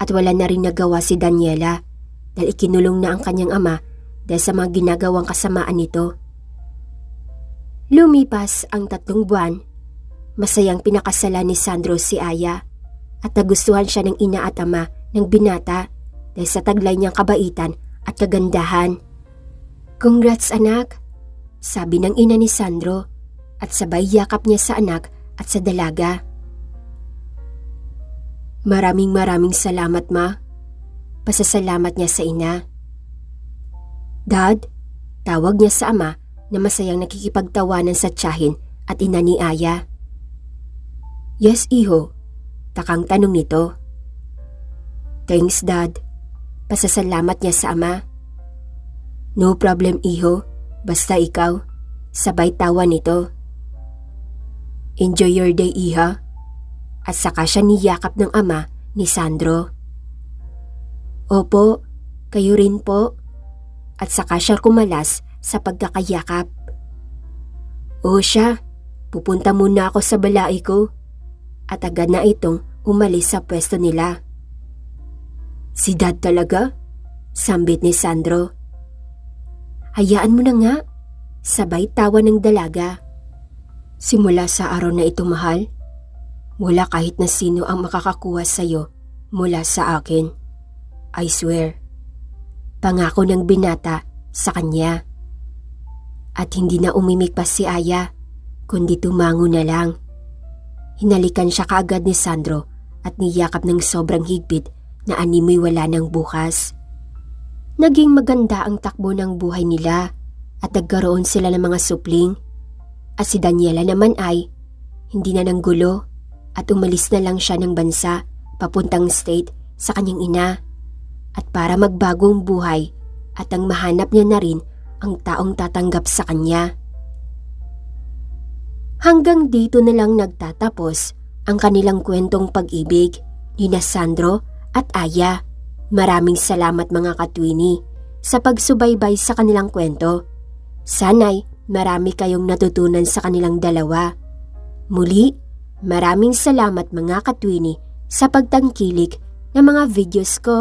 Speaker 1: At wala na rin nagawa si Daniela dahil ikinulong na ang kanyang ama dahil sa mga ginagawang kasamaan nito. Lumipas ang 3 buwan. Masayang pinakasalan ni Sandro si Aya at nagustuhan siya ng ina at ama ng binata dahil sa taglay niyang kabaitan at kagandahan. Congrats anak, sabi ng ina ni Sandro at sabay yakap niya sa anak at sa dalaga. Maraming salamat ma. Pasasalamat niya sa ina. Dad, tawag niya sa ama na masayang nakikipagtawanan sa tiyahin at ina ni Aya. Yes, iho. Takang tanong nito. Thanks, Dad. Pasasalamat niya sa ama. No problem, iho. Basta ikaw. Sabay tawa nito. Enjoy your day, iha. At saka siya niyakap ng ama ni Sandro. Opo, kayo rin po. At saka siya kumalas sa pagkakayakap. O siya, pupunta muna ako sa balai ko. At agad na itong umalis sa pwesto nila. Si Dad talaga? Sambit ni Sandro. Hayaan mo na nga. Sabay tawa ng dalaga. Simula sa araw na ito, mahal, wala kahit na sino ang makakakuha sa'yo mula sa akin. I swear. Pangako ng binata sa kanya. At hindi na umimik pa si Aya, kundi tumango na lang. Hinalikan siya kaagad ni Sandro at niyakap ng sobrang higpit na animoy wala ng bukas. Naging maganda ang takbo ng buhay nila at nagkaroon sila ng mga supling. At si Daniela naman ay hindi na nanggulo at umalis na lang siya ng bansa papuntang state sa kanyang ina. At para magbagong buhay at ang mahanap niya na rin ang taong tatanggap sa kanya. Hanggang dito na lang nagtatapos ang kanilang kwentong pag-ibig ni Sandro at Aya. Maraming salamat mga katwini sa pagsubaybay sa kanilang kwento. Sana'y marami kayong natutunan sa kanilang dalawa. Muli, maraming salamat mga katwini sa pagtangkilik ng mga videos ko.